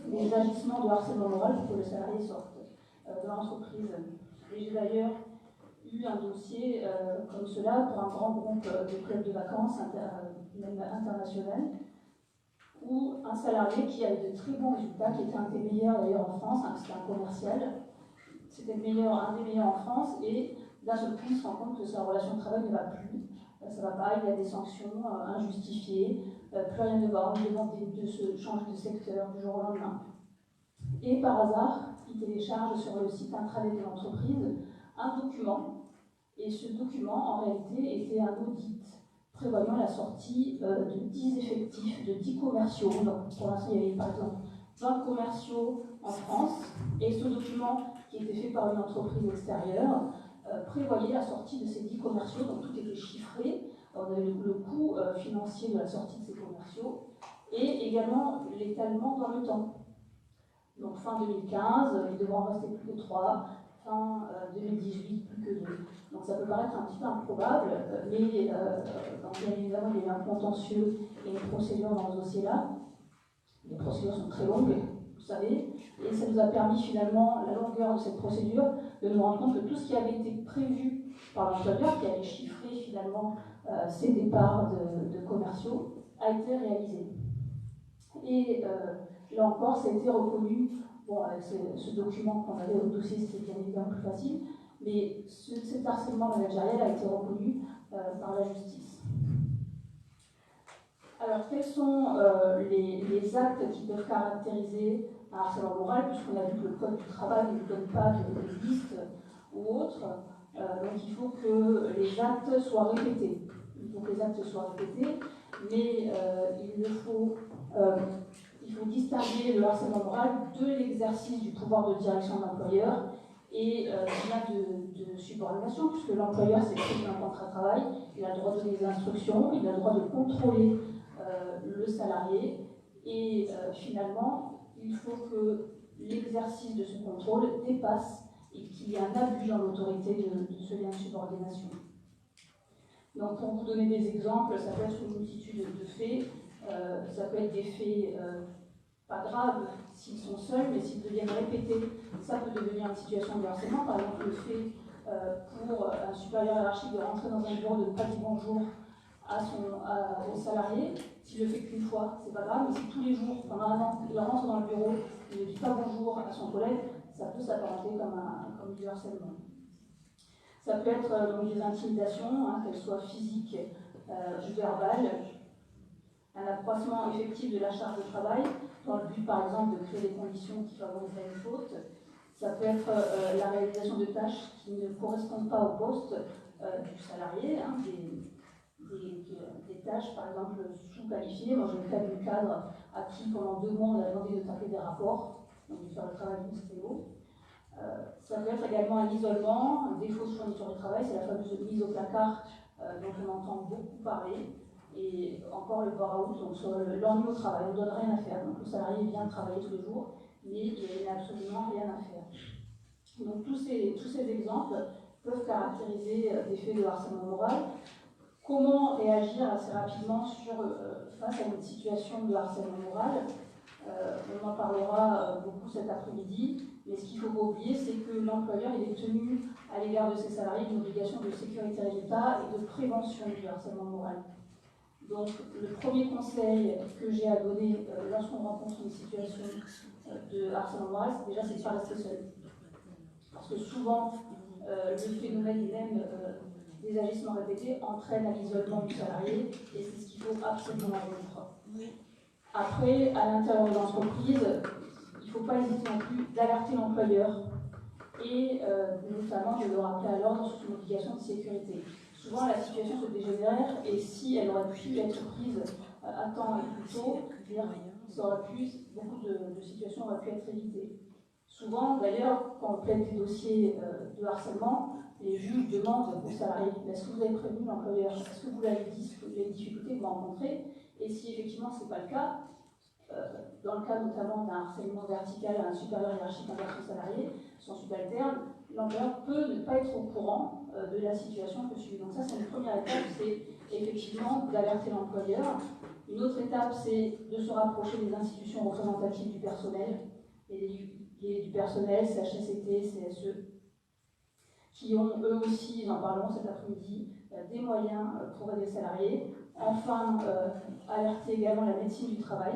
des agissements de harcèlement moral pour que le salarié sorte de l'entreprise. Et j'ai d'ailleurs eu un dossier comme cela pour un grand groupe de clubs de vacances même international, où un salarié qui avait de très bons résultats, qui était un des meilleurs d'ailleurs en France, c'était un commercial, c'était un des meilleurs en France, et d'un seul coup il se rend compte que sa relation de travail ne va plus, ça ne va pas, il y a des sanctions injustifiées, plus rien ne va, on lui demande de se changer de secteur du jour au lendemain. Et par hasard, il télécharge sur le site intranet de l'entreprise un document, et ce document en réalité était un audit prévoyant la sortie de 10 effectifs, de 10 commerciaux. Donc, pour l'instant, il y avait par exemple 20 commerciaux en France, et ce document, qui était fait par une entreprise extérieure, prévoyait la sortie de ces 10 commerciaux, donc tout était chiffré. On avait le coût financier de la sortie de ces commerciaux, et également l'étalement dans le temps. Donc fin 2015, il devrait en rester plus que 3, fin 2018, plus que 2. Donc ça peut paraître un petit peu improbable, mais donc bien évidemment il y a eu un contentieux et une procédure dans ce dossier-là. Les procédures sont très longues, vous savez, et ça nous a permis finalement, la longueur de cette procédure, de nous rendre compte que tout ce qui avait été prévu par l'employeur, qui avait chiffré finalement ces départs de commerciaux, a été réalisé. Et là encore, ça a été reconnu, bon, avec ce document qu'on avait au dossier, c'était bien évidemment plus facile, mais cet harcèlement managérial a été reconnu par la justice. Alors, quels sont les actes qui peuvent caractériser un harcèlement moral, puisqu'on a vu que le Code du travail ne donne pas de liste ou autre. Donc il faut que les actes soient répétés. Il faut que les actes soient répétés, mais il faut distinguer le harcèlement moral de l'exercice du pouvoir de direction de l'employeur et de subordination, puisque l'employeur s'exprime dans un contrat de travail, il a le droit de donner des instructions, il a le droit de contrôler le salarié, et finalement, il faut que l'exercice de ce contrôle dépasse et qu'il y ait un abus dans l'autorité de ce lien de subordination. Donc, pour vous donner des exemples, ça peut être une multitude de faits, ça peut être des faits pas graves s'ils sont seuls, mais s'ils deviennent répétés, ça peut devenir une situation de harcèlement. Par exemple, le fait pour un supérieur hiérarchique de rentrer dans un bureau, de ne pas dire bonjour au salarié. S'il le fait qu'une fois, c'est pas grave, mais si tous les jours, pendant un an, il rentre dans le bureau, il ne dit pas bonjour à son collègue, ça peut s'apparenter comme du harcèlement. Ça peut être donc des intimidations, qu'elles soient physiques ou verbales, un accroissement effectif de la charge de travail, dans le but par exemple de créer des conditions qui favoriseraient une faute. Ça peut être la réalisation de tâches qui ne correspondent pas au poste du salarié, des tâches par exemple sous-qualifiées. Moi j'ai le cas du cadre à qui pendant 2 mois on a demandé de taper des rapports, donc de faire le travail du stélo. Ça peut être également un isolement, un défaut de fourniture de travail, c'est la fameuse mise au placard dont on entend beaucoup parler. Et encore le bore-out, donc sur l'ennui au travail, on ne donne rien à faire. Donc le salarié vient travailler tous les jours, mais il n'a absolument rien à faire. Donc tous ces exemples peuvent caractériser des faits de harcèlement moral. Comment réagir assez rapidement face à une situation de harcèlement moral? On en parlera beaucoup cet après-midi, mais ce qu'il ne faut pas oublier, c'est que l'employeur est tenu à l'égard de ses salariés d'une obligation de sécurité résultat et de prévention du harcèlement moral. Donc le premier conseil que j'ai à donner lorsqu'on rencontre une situation de harcèlement moral, c'est déjà de ne pas rester seul. Parce que souvent, le phénomène même des agissements répétés entraîne à l'isolement du salarié, et c'est ce qu'il faut absolument rompre. Après, à l'intérieur de l'entreprise, il ne faut pas hésiter non plus d'alerter l'employeur et notamment de le rappeler à l'ordre sur une obligation de sécurité. Souvent, la situation se dégénère et si elle aurait pu être prise à temps et plus tôt, beaucoup de situations auraient pu être évitées. Souvent, d'ailleurs, quand on plaide des dossiers de harcèlement, les juges demandent aux salariés est-ce que vous avez prévenu l'employeur? Est-ce que vous l'avez dit les difficultés que vous rencontrez? Et si effectivement ce n'est pas le cas, dans le cas notamment d'un harcèlement vertical à un supérieur hiérarchique envers son salarié, son subalterne, l'employeur peut ne pas être au courant de la situation que suit. Donc ça, c'est une première étape, c'est effectivement d'alerter l'employeur. Une autre étape, c'est de se rapprocher des institutions représentatives du personnel, et du personnel, CHSCT, CSE, qui ont eux aussi, nous en parlerons cet après-midi, des moyens pour aider les salariés. Enfin, alerter également la médecine du travail.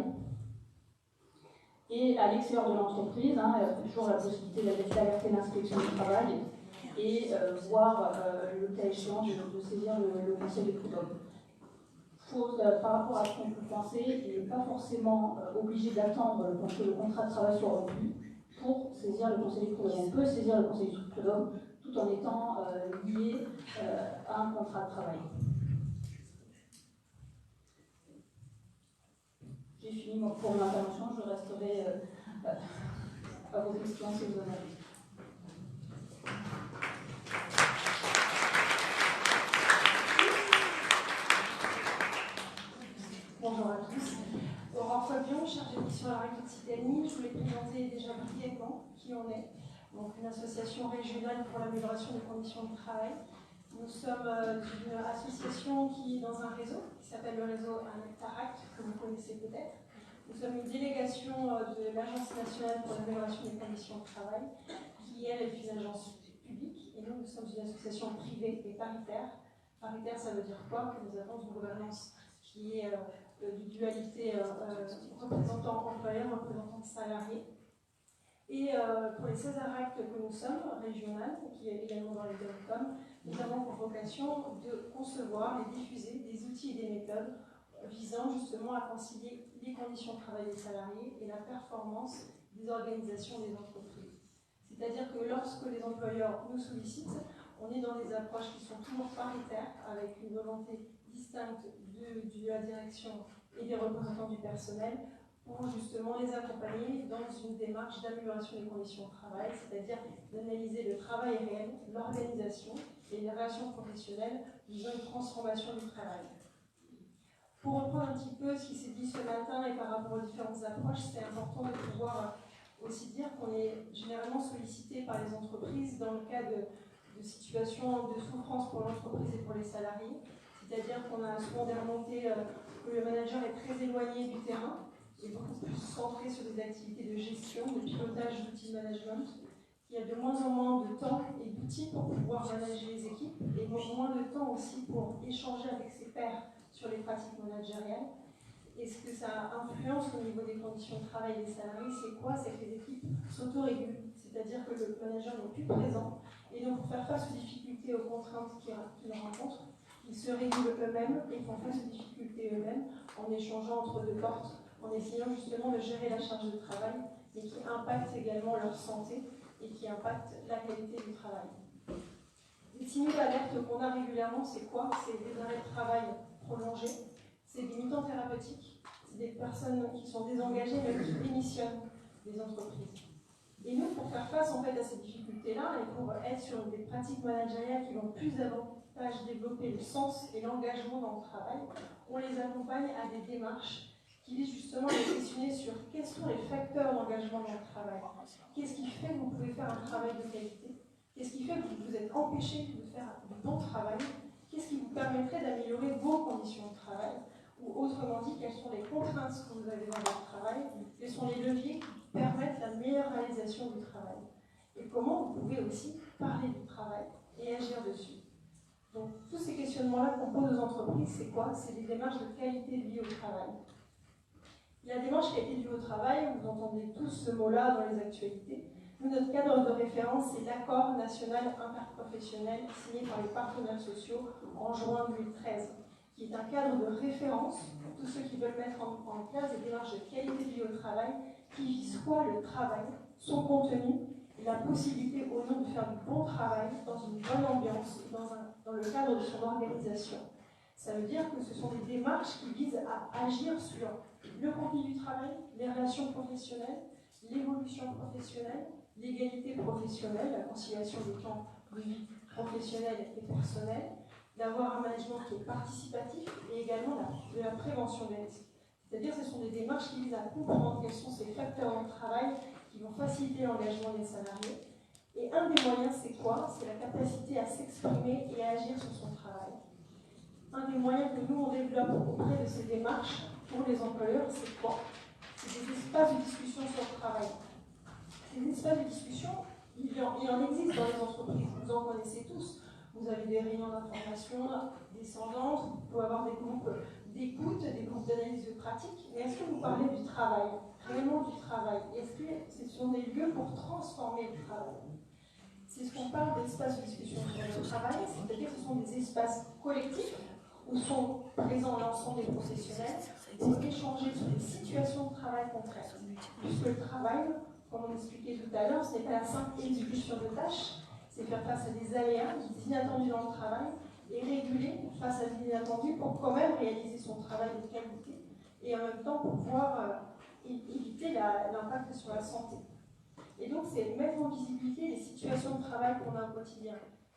Et à l'extérieur de l'entreprise, il y a toujours la possibilité d'alerter l'inspection du travail et voir le cas échéant de saisir le conseil de prud'homme. Par rapport à ce qu'on peut penser, il n'est pas forcément obligé d'attendre que le contrat de travail soit rompu pour saisir le conseil de prud'homme. On peut saisir le conseil de prud'homme tout en étant lié à un contrat de travail. J'ai fini pour mon intervention, je resterai à vos questions si vous en avez. Bonjour à tous. Aurore Fabion, chargée de mission à la République Occitanie. Je voulais présenter déjà brièvement qui on est. Donc une association régionale pour l'amélioration des conditions de travail. Nous sommes une association qui est dans un réseau qui s'appelle le réseau ARACT, que vous connaissez peut-être. Nous sommes une délégation de l'Agence nationale pour l'amélioration des conditions de travail, qui elle est une agence publique, et nous sommes une association privée et paritaire. Paritaire, ça veut dire quoi? Que nous avons une gouvernance qui est de dualité représentant employeur, représentant salarié. Et pour les 16 ARACT que nous sommes, régionales, qui est également dans les DOCOM, nous avons pour vocation de concevoir et diffuser des outils et des méthodes visant justement à concilier les conditions de travail des salariés et la performance des organisations des entreprises. C'est-à-dire que lorsque les employeurs nous sollicitent, on est dans des approches qui sont toujours paritaires, avec une volonté distincte de la direction et des représentants du personnel, pour justement les accompagner dans une démarche d'amélioration des conditions de travail, c'est-à-dire d'analyser le travail réel, l'organisation et les relations professionnelles visant une transformation du travail. Pour reprendre un petit peu ce qui s'est dit ce matin et par rapport aux différentes approches, c'est important de pouvoir aussi dire qu'on est généralement sollicité par les entreprises dans le cas de situations de souffrance pour l'entreprise et pour les salariés, c'est-à-dire qu'on a souvent des remontées que le manager est très éloigné du terrain, est beaucoup plus centré sur des activités de gestion, de pilotage d'outils de management, qu'il y a de moins en moins de temps et d'outils pour pouvoir manager les équipes, et moins de temps aussi pour échanger avec ses pairs sur les pratiques managériales. Et ce que ça influence au niveau des conditions de travail des salariés, c'est quoi? C'est que les équipes s'autorégulent, c'est-à-dire que le manager n'est plus présent, et donc pour faire face aux difficultés, aux contraintes qu'ils rencontrent, ils se régulent eux-mêmes et font face aux difficultés eux-mêmes en échangeant entre deux portes, en essayant justement de gérer la charge de travail, et qui impacte également leur santé et qui impacte la qualité du travail. Les signaux d'alerte qu'on a régulièrement, c'est quoi? C'est des arrêts de travail prolongés, c'est des mi-temps thérapeutiques, c'est des personnes qui sont désengagées mais qui démissionnent des entreprises. Et nous, pour faire face en fait à ces difficultés-là et pour être sur des pratiques managériales qui vont plus davantage développer le sens et l'engagement dans le travail, on les accompagne à des démarches qui visent justement à les questionner sur quels sont les facteurs d'engagement dans le travail. Qu'est-ce qui fait que vous pouvez faire un travail de qualité? Qu'est-ce qui fait que vous êtes empêché de faire du bon travail? Qu'est-ce qui vous permettrait d'améliorer vos conditions de travail? Ou autrement dit, quelles sont les contraintes que vous avez dans votre travail? Quels sont les leviers qui permettent la meilleure réalisation du travail? Et comment vous pouvez aussi parler du travail et agir dessus? Donc, tous ces questionnements-là qu'on pose aux entreprises, c'est quoi? C'est des démarches de qualité de vie au travail. La démarche qualité de vie au travail, vous entendez tous ce mot-là dans les actualités. Nous, notre cadre de référence, c'est l'accord national interprofessionnel signé par les partenaires sociaux en juin 2013, qui est un cadre de référence pour tous ceux qui veulent mettre en place des démarches de qualité de vie au travail qui visent quoi? Le travail, son contenu, et la possibilité au nom de faire du bon travail dans une bonne ambiance et dans le cadre de son organisation. Ça veut dire que ce sont des démarches qui visent à agir sur le contenu du travail, les relations professionnelles, l'évolution professionnelle, l'égalité professionnelle, la conciliation des temps de vie professionnelle et personnelle, d'avoir un management qui est participatif et également de la prévention des risques. C'est-à-dire que ce sont des démarches qui visent à comprendre quels sont ces facteurs de travail qui vont faciliter l'engagement des salariés. Et un des moyens, c'est quoi? C'est la capacité à s'exprimer et à agir sur son travail. Un des moyens que nous, on développe auprès de ces démarches pour les employeurs, c'est quoi? C'est des espaces de discussion sur le travail. Ces espaces de discussion, il en existe dans les entreprises, vous en connaissez tous. Vous avez des réunions d'information descendantes, vous pouvez avoir des groupes d'écoute, des groupes d'analyse de pratique, mais est-ce que vous parlez du travail, réellement du travail? Est-ce que ce sont des lieux pour transformer le travail? C'est ce qu'on parle d'espaces de discussion sur le travail, c'est-à-dire que ce sont des espaces collectifs où sont présents l'ensemble des professionnels pour échanger sur des situations de travail concrètes. Puisque le travail, comme on expliquait tout à l'heure, ce n'est pas la simple exécution de tâches, c'est faire face à des aléas, des inattendus dans le travail, et réguler face à des inattendus pour quand même réaliser son travail de qualité, et en même temps pour pouvoir éviter l'impact sur la santé. Et donc c'est mettre en visibilité les situations de travail qu'on a au quotidien.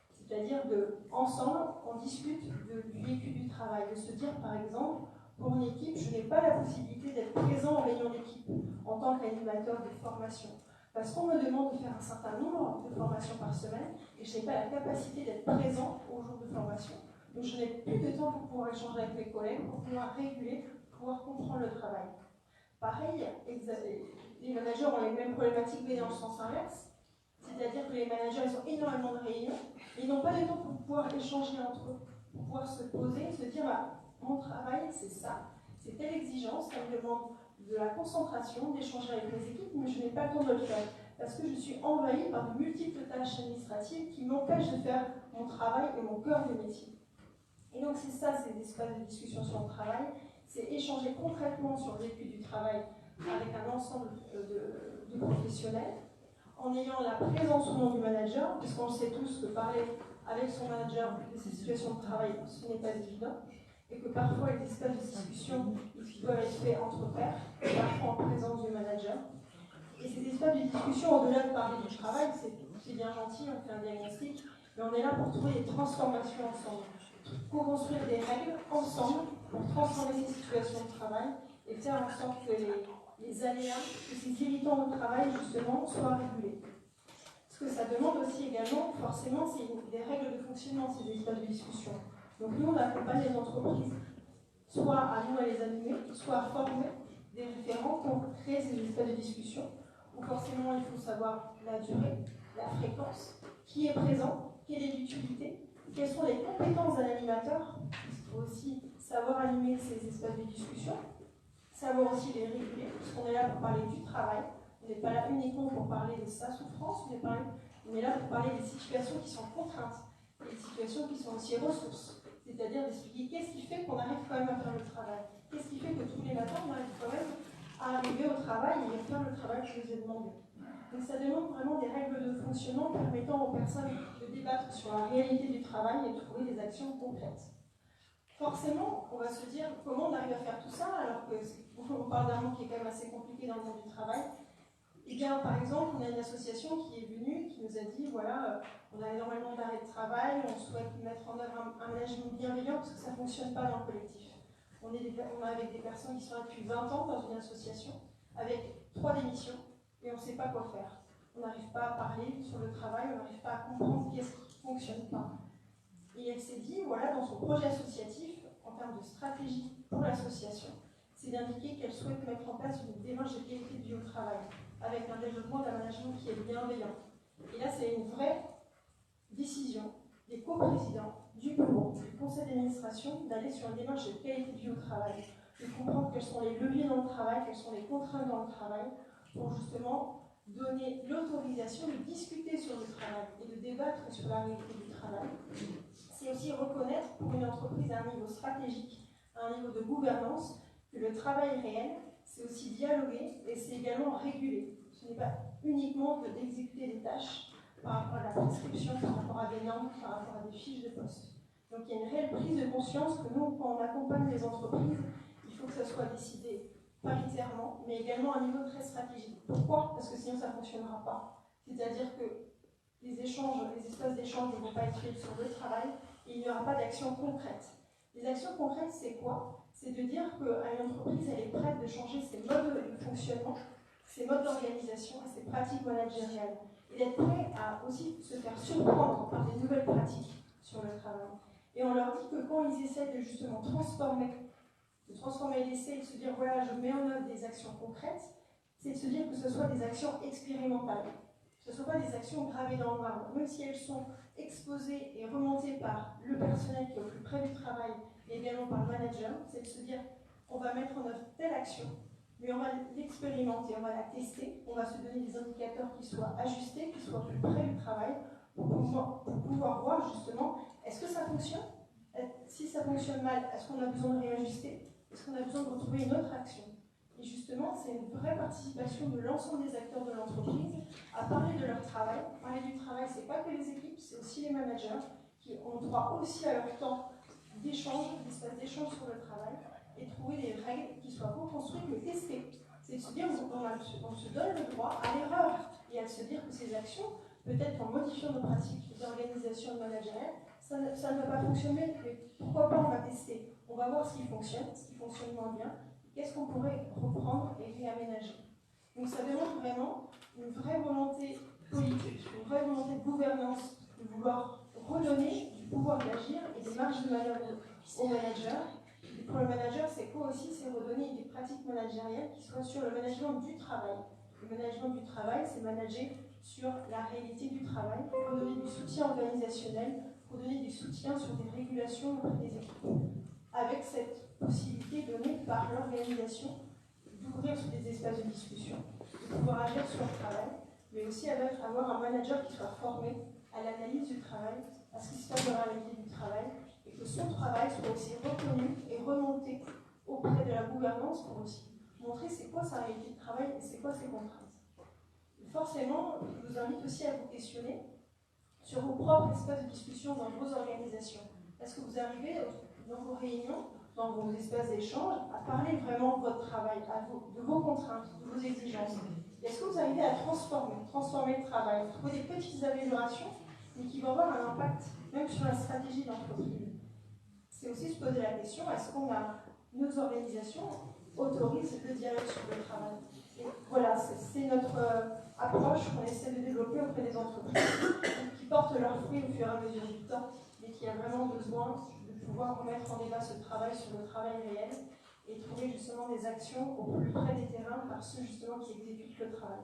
C'est-à-dire qu'ensemble, on discute du vécu du travail, de se dire par exemple, pour une équipe, je n'ai pas la possibilité d'être présent en réunion d'équipe en tant qu'animateur de formation. Parce qu'on me demande de faire un certain nombre de formations par semaine et je n'ai pas la capacité d'être présent au jour de formation. Donc je n'ai plus de temps pour pouvoir échanger avec mes collègues, pour pouvoir réguler, pour pouvoir comprendre le travail. Pareil, les managers ont les mêmes problématiques mais dans le sens inverse. C'est-à-dire que les managers ils ont énormément de réunions, mais ils n'ont pas de temps pour pouvoir échanger entre eux, pour pouvoir se poser, se dire mon travail c'est ça, c'est telle exigence, ça me demande de la concentration, d'échanger avec mes équipes, mais je n'ai pas le temps de le faire parce que je suis envahie par de multiples tâches administratives qui m'empêchent de faire mon travail et mon cœur de métier. Et donc c'est ça, ces espaces de discussion sur le travail, c'est échanger concrètement sur le vécu du travail avec un ensemble de professionnels, en ayant la présence ou non du manager, puisqu'on sait tous que parler avec son manager de ces situations de travail, ce n'est pas évident, et que parfois les espaces de discussion ils doivent être faits entre pairs, parfois en présence du manager. Et ces espaces de discussion, au-delà de parler du travail, c'est bien gentil, on fait un diagnostic, mais on est là pour trouver des transformations ensemble, co-construire des règles ensemble pour transformer ces situations de travail et faire en sorte que les aléas, que ces irritants au travail, justement, soient régulés. Ce que ça demande aussi également, forcément, c'est des règles de fonctionnement, ces espaces de discussion. Donc nous, on accompagne les entreprises, soit à nous à les animer, soit à former des référents pour créer ces espaces de discussion, où forcément il faut savoir la durée, la fréquence, qui est présent, quelle est l'utilité, quelles sont les compétences d'un animateur. Il faut aussi savoir animer ces espaces de discussion, savoir aussi les réguler, parce qu'on est là pour parler du travail, on n'est pas là uniquement pour parler de sa souffrance, on est là pour parler des situations qui sont contraintes, des situations qui sont aussi ressources, c'est-à-dire d'expliquer qu'est-ce qui fait qu'on arrive quand même à faire le travail, qu'est-ce qui fait que tous les matins on arrive quand même à arriver au travail et à faire le travail que je vous ai demandé. Donc ça demande vraiment des règles de fonctionnement permettant aux personnes de débattre sur la réalité du travail et de trouver des actions concrètes. Forcément, on va se dire comment on arrive à faire tout ça alors qu'on parle d'un monde qui est quand même assez compliqué dans le monde du travail. Eh bien, par exemple, on a une association qui est venue, qui nous a dit, voilà, on a énormément d'arrêts de travail, on souhaite mettre en œuvre un management bienveillant parce que ça ne fonctionne pas dans le collectif. On est avec des personnes qui sont là depuis 20 ans dans une association, avec 3 démissions, et on ne sait pas quoi faire. On n'arrive pas à parler sur le travail, on n'arrive pas à comprendre qu'est-ce qui ne fonctionne pas. Et elle s'est dit, voilà, dans son projet associatif, en termes de stratégie pour l'association, c'est d'indiquer qu'elle souhaite mettre en place une démarche de qualité de vie au travail, avec un développement d'un management qui est bienveillant. Et là, c'est une vraie décision des coprésidents du bureau, du conseil d'administration, d'aller sur une démarche de qualité de vie au travail, de comprendre quels sont les leviers dans le travail, quelles sont les contraintes dans le travail, pour justement donner l'autorisation de discuter sur le travail et de débattre sur la réalité du travail. C'est aussi reconnaître pour une entreprise à un niveau stratégique, à un niveau de gouvernance, que le travail réel, c'est aussi dialoguer et c'est également réguler. Ce n'est pas uniquement d'exécuter des tâches par rapport à la prescription, par rapport à des normes, par rapport à des fiches de poste. Donc il y a une réelle prise de conscience que nous, quand on accompagne les entreprises, il faut que ça soit décidé paritairement, mais également à un niveau très stratégique. Pourquoi ? Parce que sinon ça ne fonctionnera pas. C'est-à-dire que les échanges, les espaces d'échange ne vont pas être faits sur le travail et il n'y aura pas d'action concrète. Les actions concrètes, c'est quoi ? C'est de dire qu'une entreprise, elle est prête de changer ses modes de fonctionnement, ses modes d'organisation et ses pratiques managériales. Et d'être prêt à aussi se faire surprendre par des nouvelles pratiques sur le travail. Et on leur dit que quand ils essaient de justement transformer l'essai et de se dire voilà, je mets en œuvre des actions concrètes, c'est de se dire que ce soit des actions expérimentales. Ce ne sont pas des actions gravées dans le marbre, même si elles sont exposées et remontées par le personnel qui est au plus près du travail et également par le manager, c'est de se dire on va mettre en œuvre telle action, mais on va l'expérimenter, on va la tester, on va se donner des indicateurs qui soient ajustés, qui soient plus près du travail, pour pouvoir voir justement est-ce que ça fonctionne ? Si ça fonctionne mal, est-ce qu'on a besoin de réajuster ? Est-ce qu'on a besoin de retrouver une autre action ? Et justement, c'est une vraie participation de l'ensemble des acteurs de l'entreprise à parler de leur travail. Parler du travail, ce n'est pas que les équipes, c'est aussi les managers qui ont droit aussi à leur temps d'échange, d'espace d'échange sur le travail et trouver des règles qui soient co-construites mais testées. C'est de se dire on se donne le droit à l'erreur et à se dire que ces actions, peut-être qu'en modifiant nos pratiques d'organisation managériale, ça ne va pas fonctionner, mais pourquoi pas on va tester. On va voir ce qui fonctionne moins bien. Qu'est-ce qu'on pourrait reprendre et réaménager. Donc ça demande vraiment une vraie volonté politique, une vraie volonté de gouvernance, de vouloir redonner du pouvoir d'agir et des marges de manœuvre aux managers. Et pour le manager, c'est quoi aussi ? C'est redonner des pratiques managériales qui soient sur le management du travail. Le management du travail, c'est manager sur la réalité du travail, redonner du soutien organisationnel, redonner du soutien sur des régulations auprès des équipes. Avec cette possibilité donnée par l'organisation d'ouvrir sur des espaces de discussion, de pouvoir agir sur le travail, mais aussi avoir un manager qui soit formé à l'analyse du travail, à ce qui se passe dans la réalité du travail, et que son travail soit aussi reconnu et remonté auprès de la gouvernance pour aussi montrer c'est quoi sa réalité de travail et c'est quoi ses contraintes. Et forcément, je vous invite aussi à vous questionner sur vos propres espaces de discussion dans vos organisations. Est-ce que vous arrivez dans vos réunions, dans vos espaces d'échange, à parler vraiment de votre travail, de vos contraintes, de vos exigences? Est-ce que vous arrivez à transformer le travail, trouver des petites améliorations, mais qui vont avoir un impact même sur la stratégie d'entreprise? C'est aussi se poser la question, est-ce qu'on a, nos organisations autorisent le dialogue sur le travail? Et voilà, c'est notre approche qu'on essaie de développer auprès des entreprises, qui portent leurs fruits au fur et à mesure du temps, mais qui a vraiment besoin de pouvoir remettre en débat ce travail sur le travail réel et trouver justement des actions au plus près des terrains par ceux justement qui exécutent le travail.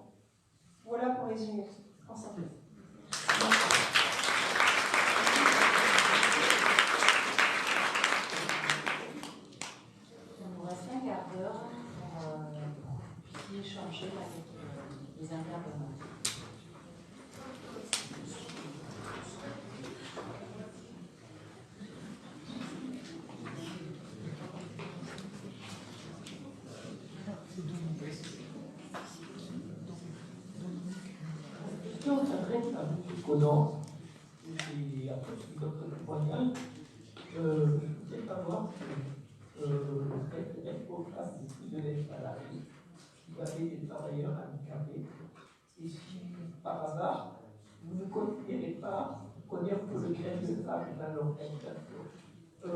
Voilà pour résumer en synthèse. Il nous reste un quart d'heure pour que vous puissiez échanger avec les intervenants. Conan, et après d'autres témoignages, je ne sais pas voir être au place de les salariés, vous avez des travailleurs handicapés, et si par hasard, vous ne considérez pas connaître que le grain de sable dans l'organisation. En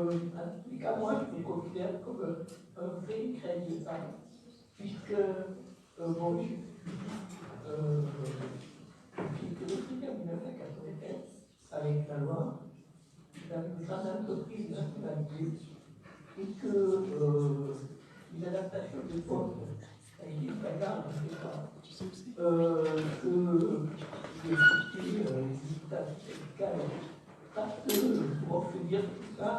tout cas, moi, je me considère comme un vrai grain de sable, puisque, bon, j'ai été recruté en 1987 avec la loi dans une grande entreprise nationalisée et que une adaptation de poste a été bagarre, je ne sais pas, que j'ai quitté l'éducation syndicale parce que, pour obtenir tout ça,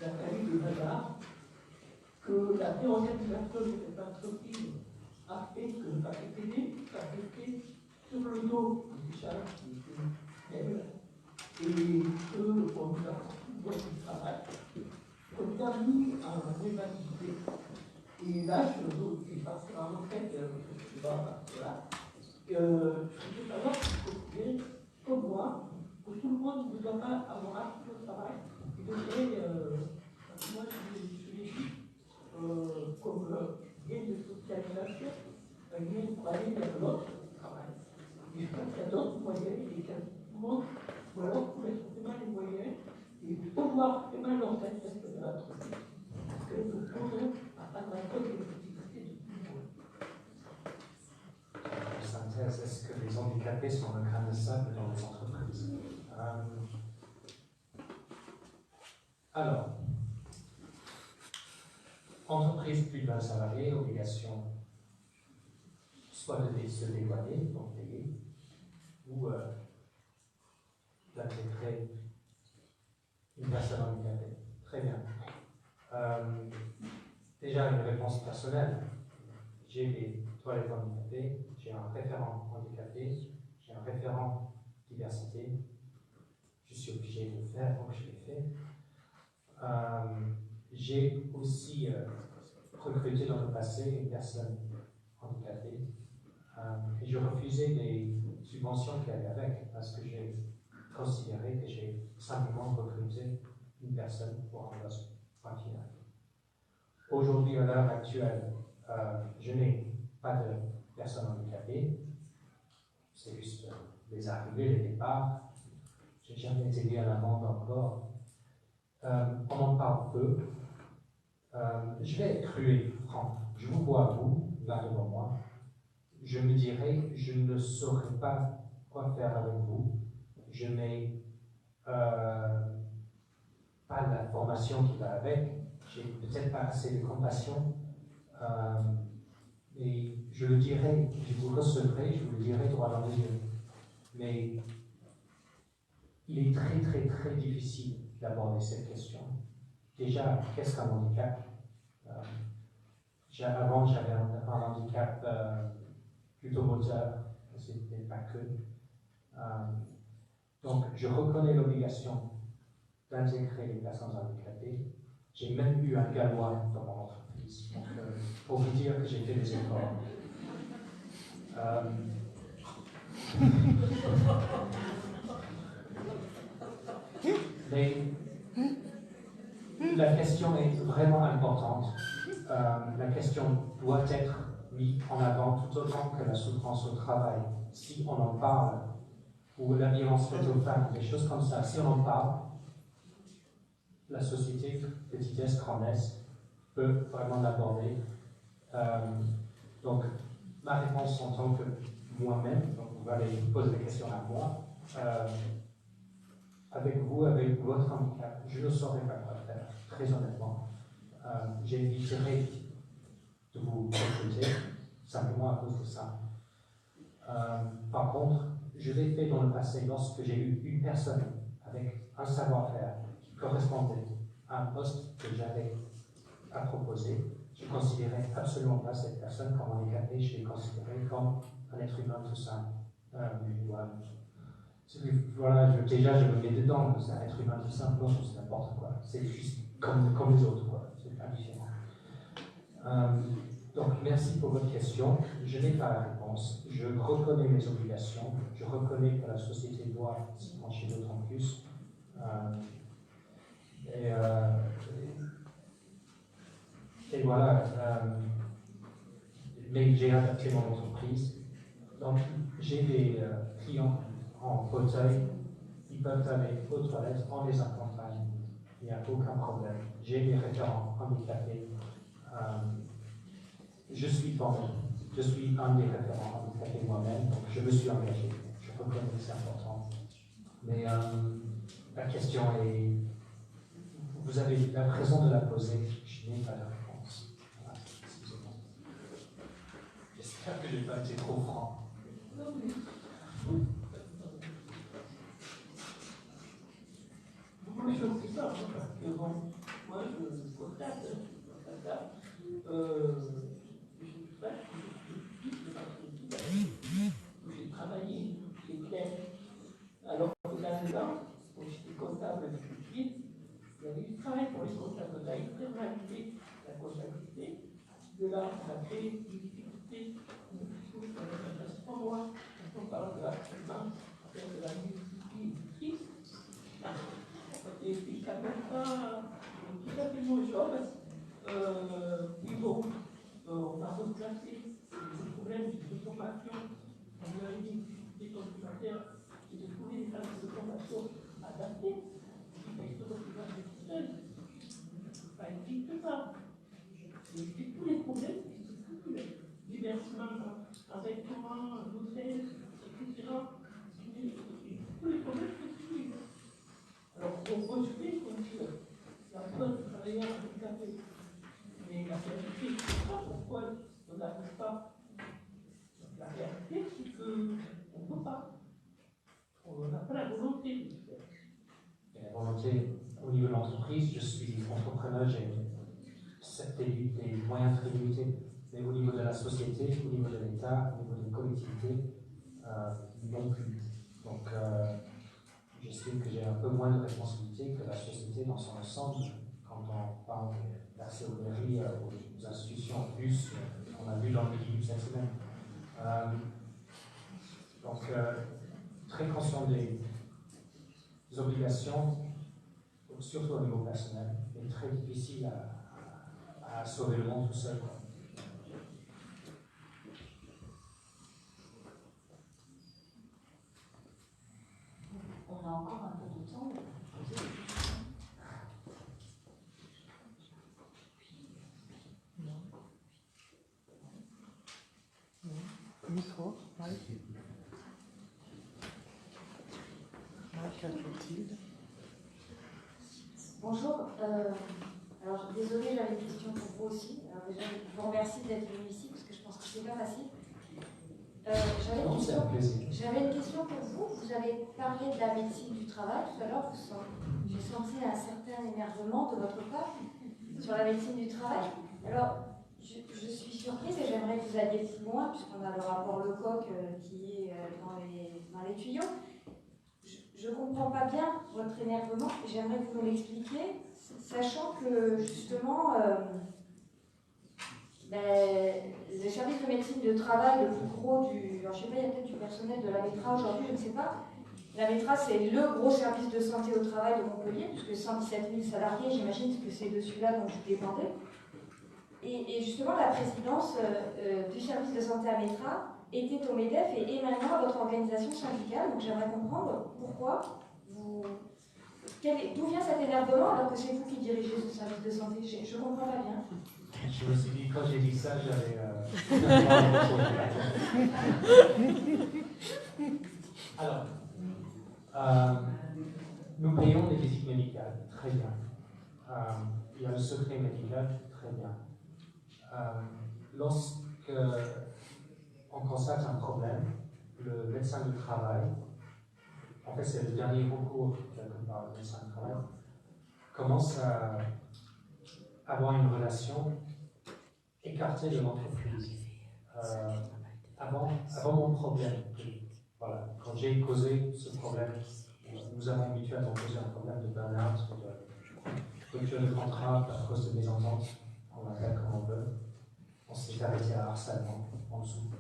il a fallu de bagarre, que la réorganisation de cette entreprise a fait que ça a été sur le dos des charges qui étaient faibles et que on nous a beaucoup de travail. On a mis en humanité. Et là, je passe à la retraite, je vais partir là. Je veux savoir si vous considérez, comme moi, que tout le monde ne doit pas avoir appris au travail. Il devrait, moi je l'ai vu comme lien de socialisation, un lien pour aller vers l'autre travail. Et je pense qu'il y a d'autres moyens et qu'il y a tout le monde, ou alors pour mettre vraiment les moyens et pouvoir vraiment l'organisation de l'entreprise. Parce que nous pouvons prendre en compte les difficultés de tout le monde. Synthèse, est-ce que les handicapés sont le grain de sable dans les entreprises? Alors, entreprise plus d'un salarié, obligation soit de se dédouaner, donc payer, ou d'intégrer une personne handicapée. Très bien. Déjà une réponse personnelle. J'ai des toilettes handicapées, j'ai un référent handicapé, j'ai un référent diversité. Je suis obligé de le faire, donc je l'ai fait. J'ai aussi recruté dans le passé une personne handicapée et je refusais des subventions qui allaient avec parce que j'ai considéré que j'ai simplement recruté une personne pour un poste final. Aujourd'hui, à l'heure actuelle, je n'ai pas de personnes handicapées, c'est juste les arrivées, les départs. Je n'ai jamais été lié à la vente encore. On en parle peu. Je vais être cru et franc. Je vous vois, vous, là devant moi. Je me dirais, je ne saurais pas quoi faire avec vous. Je n'ai pas la formation qui va avec. J'ai peut-être pas assez de compassion. Et je le dirai, je vous recevrai, je vous le dirai droit dans les yeux. Mais il est très, très, très difficile d'aborder cette question. Déjà, qu'est-ce qu'un handicap? Avant, j'avais un handicap plutôt moteur, ce n'était pas que. Donc, je reconnais l'obligation d'intégrer les personnes handicapées. J'ai même eu un gallois dans mon entreprise. entreprise. Donc, pour vous dire que j'ai fait des efforts. Mais la question est vraiment importante. La question doit être mise en avant tout autant que la souffrance au travail. Si on en parle, ou la violence faite aux femmes, des choses comme ça, si on en parle, la société, petite S, grande S, peut vraiment l'aborder. Donc, ma réponse en tant que moi-même, donc vous allez poser des questions à moi, avec vous, avec votre handicap, je ne saurais pas quoi faire, très honnêtement. J'éviterai de vous recruter, simplement à cause de ça. Par contre, je l'ai fait dans le passé lorsque j'ai eu une personne avec un savoir-faire qui correspondait à un poste que j'avais à proposer. Je ne considérais absolument pas cette personne comme handicapée, je l'ai considérée comme un être humain tout simple. Voilà, déjà je me mets dedans, c'est un être humain tout simple, non, c'est n'importe quoi. C'est juste comme les autres, quoi. C'est pas différent. Donc, merci pour votre question. Je n'ai pas la réponse. Je reconnais mes obligations. Je reconnais que la société doit s'y pencher d'autant plus. Et voilà. Mais j'ai adapté mon entreprise. Donc, j'ai des clients en fauteuil. Ils peuvent aller aux toilettes, on les accompagne. Il n'y a aucun problème. J'ai des référents handicapés. Je suis un des référents handicapés moi-même, donc je me suis engagé. Je reconnais que c'est important. Mais la question est, vous avez la raison de la poser, je n'ai pas de réponse. Voilà, excusez-moi. J'espère que je n'ai pas été trop franc. Moi, je ne sais pas, parce que bon, moi, je constate, j'ai travaillé, c'est clair. Alors que là-dedans, quand j'étais comptable de culture, il y avait du travail pour les comptables. On a internalisé la comptabilité. De là, on a créé des difficultés. Ça passe 3 mois quand on parle de harcèlement, de la multiplie. Et puis, ça ne fait pas tout à fait mon job. Puis bon, on a replacé le problème de formation. On a eu des difficultés complémentaires et de trouver des services de formation adaptés. Parce que c'est pas seul. Ça explique tout ça. Et puis tous les problèmes qui se cumulent. Du versement avec comment, l'hôtel, etc. Tous les problèmes qui se cumulent. Alors, on refait comme la preuve de travailler handicapé. Mais la réalité, je ne sais pas pourquoi on n'arrive pas. La réalité, c'est qu'on ne peut pas. On n'a pas la volonté de le faire. Et la volonté, au niveau de l'entreprise, je suis entrepreneur, j'ai des moyens très limités. Mais au niveau de la société, au niveau de l'État, au niveau des collectivités, non plus. Donc, j'estime que j'ai un peu moins de responsabilité que la société dans son ensemble quand on parle d'accès aux mairies, aux institutions, aux bus, qu'on a vu dans le livre cette semaine. Donc, très conscient des obligations, surtout au niveau personnel, mais très difficile à sauver le monde tout seul. On a encore un peu de temps. Micro, Mike. Mike Clotilde. Bonjour. Alors, désolée, j'avais une question pour vous aussi. Alors, déjà, je vous remercie d'être venu ici parce que je pense que c'est pas facile. J'avais une question pour vous. Vous avez parlé de la médecine du travail tout à l'heure. J'ai senti un certain énervement de votre part sur la médecine du travail. Alors, je suis surprise et j'aimerais que vous alliez plus loin, puisqu'on a le rapport Lecoq qui est dans les tuyaux. Je ne comprends pas bien votre énervement et j'aimerais que vous me l'expliquiez, sachant que justement, le service de médecine de travail le plus gros du... Alors, je ne sais pas, il y a peut-être du personnel de la METRA aujourd'hui, je ne sais pas. La METRA, c'est le gros service de santé au travail de Montpellier, puisque 117 000 salariés, j'imagine que c'est de celui-là dont vous dépendez. Et justement, la présidence du service de santé à METRA était au MEDEF et est maintenant à votre organisation syndicale. Donc j'aimerais comprendre pourquoi vous... D'où vient cet énervement alors que c'est vous qui dirigez ce service de santé? Je ne comprends pas bien. Je me suis dit, quand j'ai dit ça, j'avais... Alors, nous payons les visites médicales, très bien. Il y a le secret médical, très bien. Lorsque on constate un problème, le médecin du travail, en fait c'est le dernier recours quelque part, le médecin du travail, commence à avoir une relation écartée de l'entreprise. Avant mon problème, voilà, quand j'ai causé ce problème, nous avons mutuellement causé un problème de burn-out, de rupture de contrat à cause de mésentente, on l'appelle comme on veut. On s'est arrêté à harcèlement en dessous.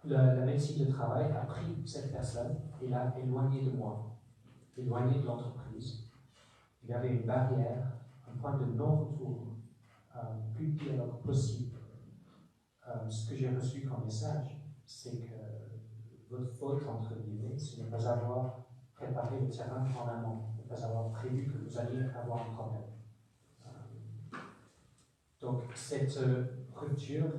La médecine de travail a pris cette personne et l'a éloignée de moi, éloignée de l'entreprise. Il y avait une barrière, un point de non-retour, plus de dialogue possible. Ce que j'ai reçu comme message, c'est que votre faute, entre guillemets, ce n'est pas avoir préparé le terrain en amont, ne pas avoir prévu que vous alliez avoir un problème. Donc, cette rupture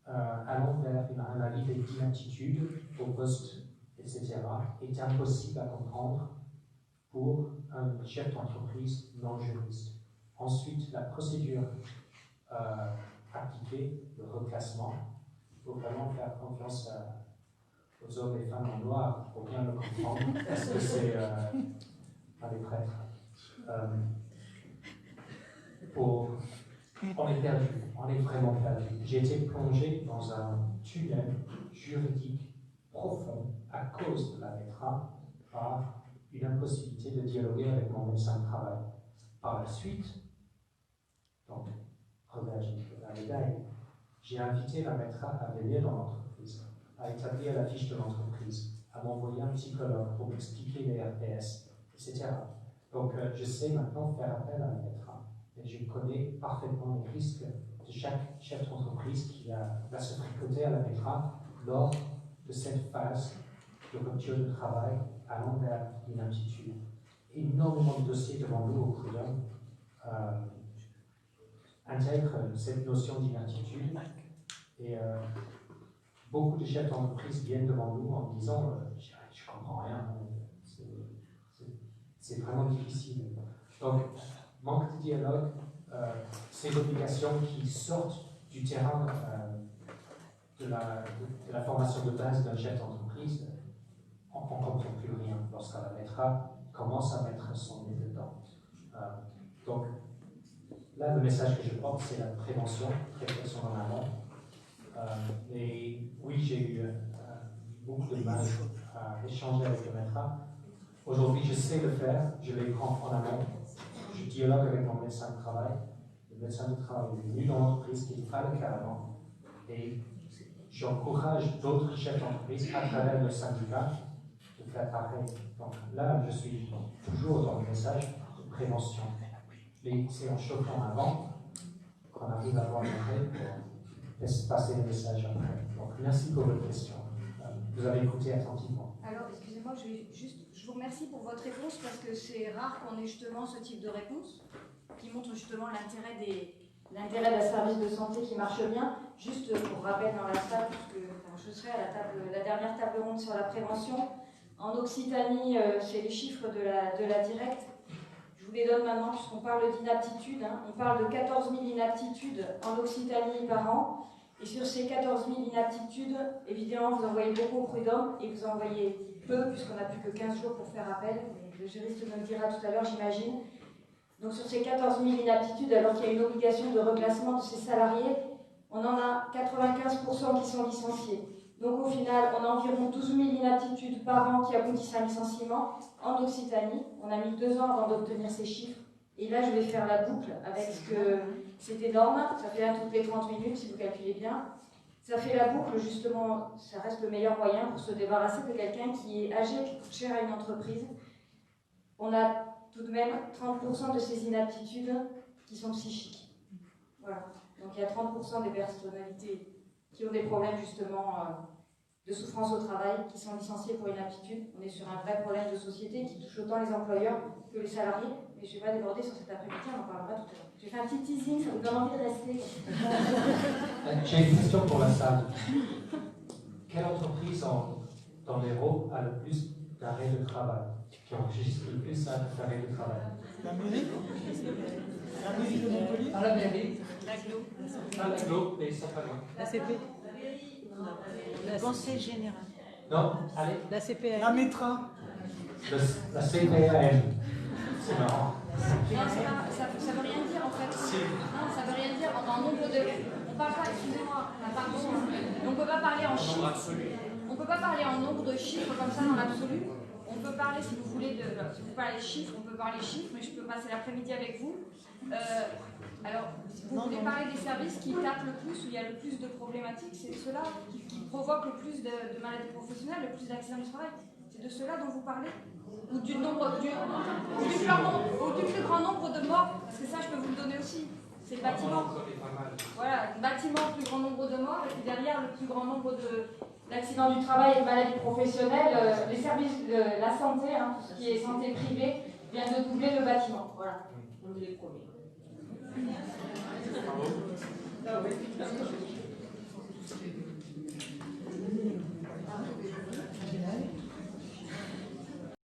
allant vers un avis d'inaptitude au poste, etc., est impossible à comprendre pour un chef d'entreprise non juriste. Ensuite, la procédure appliquée, le reclassement, il faut vraiment faire confiance aux hommes et femmes en noir pour bien le comprendre, parce que c'est pas des prêtres. On est perdu, on est vraiment perdu. J'ai été plongé dans un tunnel juridique profond à cause de la METRA par une impossibilité de dialoguer avec mon médecin de travail. Par la suite, donc, revers de la médaille, j'ai invité la METRA à venir dans l'entreprise, à établir la fiche de l'entreprise, à m'envoyer un psychologue pour m'expliquer les RPS, etc. Donc, je sais maintenant faire appel à la METRA. Et je connais parfaitement les risques de chaque chef d'entreprise qui va se fricoter à la METRA lors de cette phase de rupture de travail allant vers l'inaptitude. Énormément de dossiers devant nous au prud'homme intègrent cette notion d'inaptitude et beaucoup de chefs d'entreprise viennent devant nous en disant je comprends rien, c'est vraiment difficile. Donc, manque de dialogue, ces obligations qui sortent du terrain de la formation de base d'un chef d'entreprise, on ne comprend plus rien lorsqu'on la METRA commence à mettre son nez dedans. Donc, là, le message que je porte, c'est la prévention, réflexion en amont. Et oui, j'ai eu beaucoup de mal à échanger avec le METRA. Aujourd'hui, je sais le faire, je les prends en amont. Je dialogue avec mon médecin de travail. Le médecin de travail est venu dans l'entreprise, qui n'est pas le cas avant. Et j'encourage d'autres chefs d'entreprise à travers le syndicat de faire pareil. Donc là, je suis toujours dans le message de prévention. Mais c'est en chauffant avant qu'on arrive à avoir une règle pour laisser passer le message après. Donc merci pour votre question. Vous avez écouté attentivement. Alors, excusez-moi, je vous remercie pour votre réponse parce que c'est rare qu'on ait justement ce type de réponse qui montre justement l'intérêt d'un service de santé qui marche bien. Juste pour rappel dans la salle, parce que je serai à la dernière table ronde sur la prévention. En Occitanie, c'est les chiffres de la directe. Je vous les donne maintenant puisqu'on parle d'inaptitude. On parle de 14 000 inaptitudes en Occitanie par an. Et sur ces 14 000 inaptitudes, évidemment, vous envoyez beaucoup au prud'homme et vous envoyez peu, puisqu'on n'a plus que 15 jours pour faire appel. Mais le juriste me le dira tout à l'heure, j'imagine. Donc sur ces 14 000 inaptitudes, alors qu'il y a une obligation de reclassement de ces salariés, on en a 95% qui sont licenciés. Donc au final, on a environ 12 000 inaptitudes par an qui aboutissent à un licenciement en Occitanie. On a mis 2 ans avant d'obtenir ces chiffres. Et là, je vais faire la boucle avec ce que c'est énorme. Ça fait 1 toutes les 30 minutes, si vous calculez bien. Ça fait la boucle, justement, ça reste le meilleur moyen pour se débarrasser de quelqu'un qui est âgé, qui coûte cher à une entreprise. On a tout de même 30% de ces inaptitudes qui sont psychiques. Voilà. Donc il y a 30% des personnalités qui ont des problèmes, justement, de souffrance au travail, qui sont licenciés pour inaptitude. On est sur un vrai problème de société qui touche autant les employeurs que les salariés. Mais je ne vais pas déborder sur cet après-midi, on en parlera tout à l'heure. J'ai fait un petit teasing, ça vous donne envie de rester. J'ai une question pour la salle. Quelle entreprise dans l'Hérault a le plus d'arrêts de travail, qui enregistre le plus d'arrêts de travail? La mairie? La mairie de Montpellier? Pas la mairie, L'aglo. Pas l'aglo, mais ça pas loin. La CP. Le Conseil général. Non, allez. La CPA. La Métra? La CPAM. C'est marrant. Non, ça veut rien dire en fait. Non, ça veut rien dire en nombre de. On parle pas, excusez-moi, pardon. On ne peut pas parler en chiffres. On peut pas parler en nombre de chiffres comme ça dans l'absolu. On peut parler, si vous voulez, si vous parlez chiffres, on peut parler chiffres, mais je peux passer l'après-midi avec vous. Alors, vous voulez parler des services qui tapent le plus, où il y a le plus de problématiques, c'est ceux-là qui provoquent le plus de maladies professionnelles, le plus d'accidents du travail. C'est de ceux-là dont vous parlez? Ou du plus grand nombre de morts? Parce que ça, je peux vous le donner aussi. C'est le bâtiment. Voilà, bâtiment, plus grand nombre de morts, et puis derrière, le plus grand nombre d'accidents du travail et de maladies professionnelles. Les services de la santé, tout ce qui est santé privée, vient de doubler le bâtiment. Voilà. on est les premiers. Ah oui.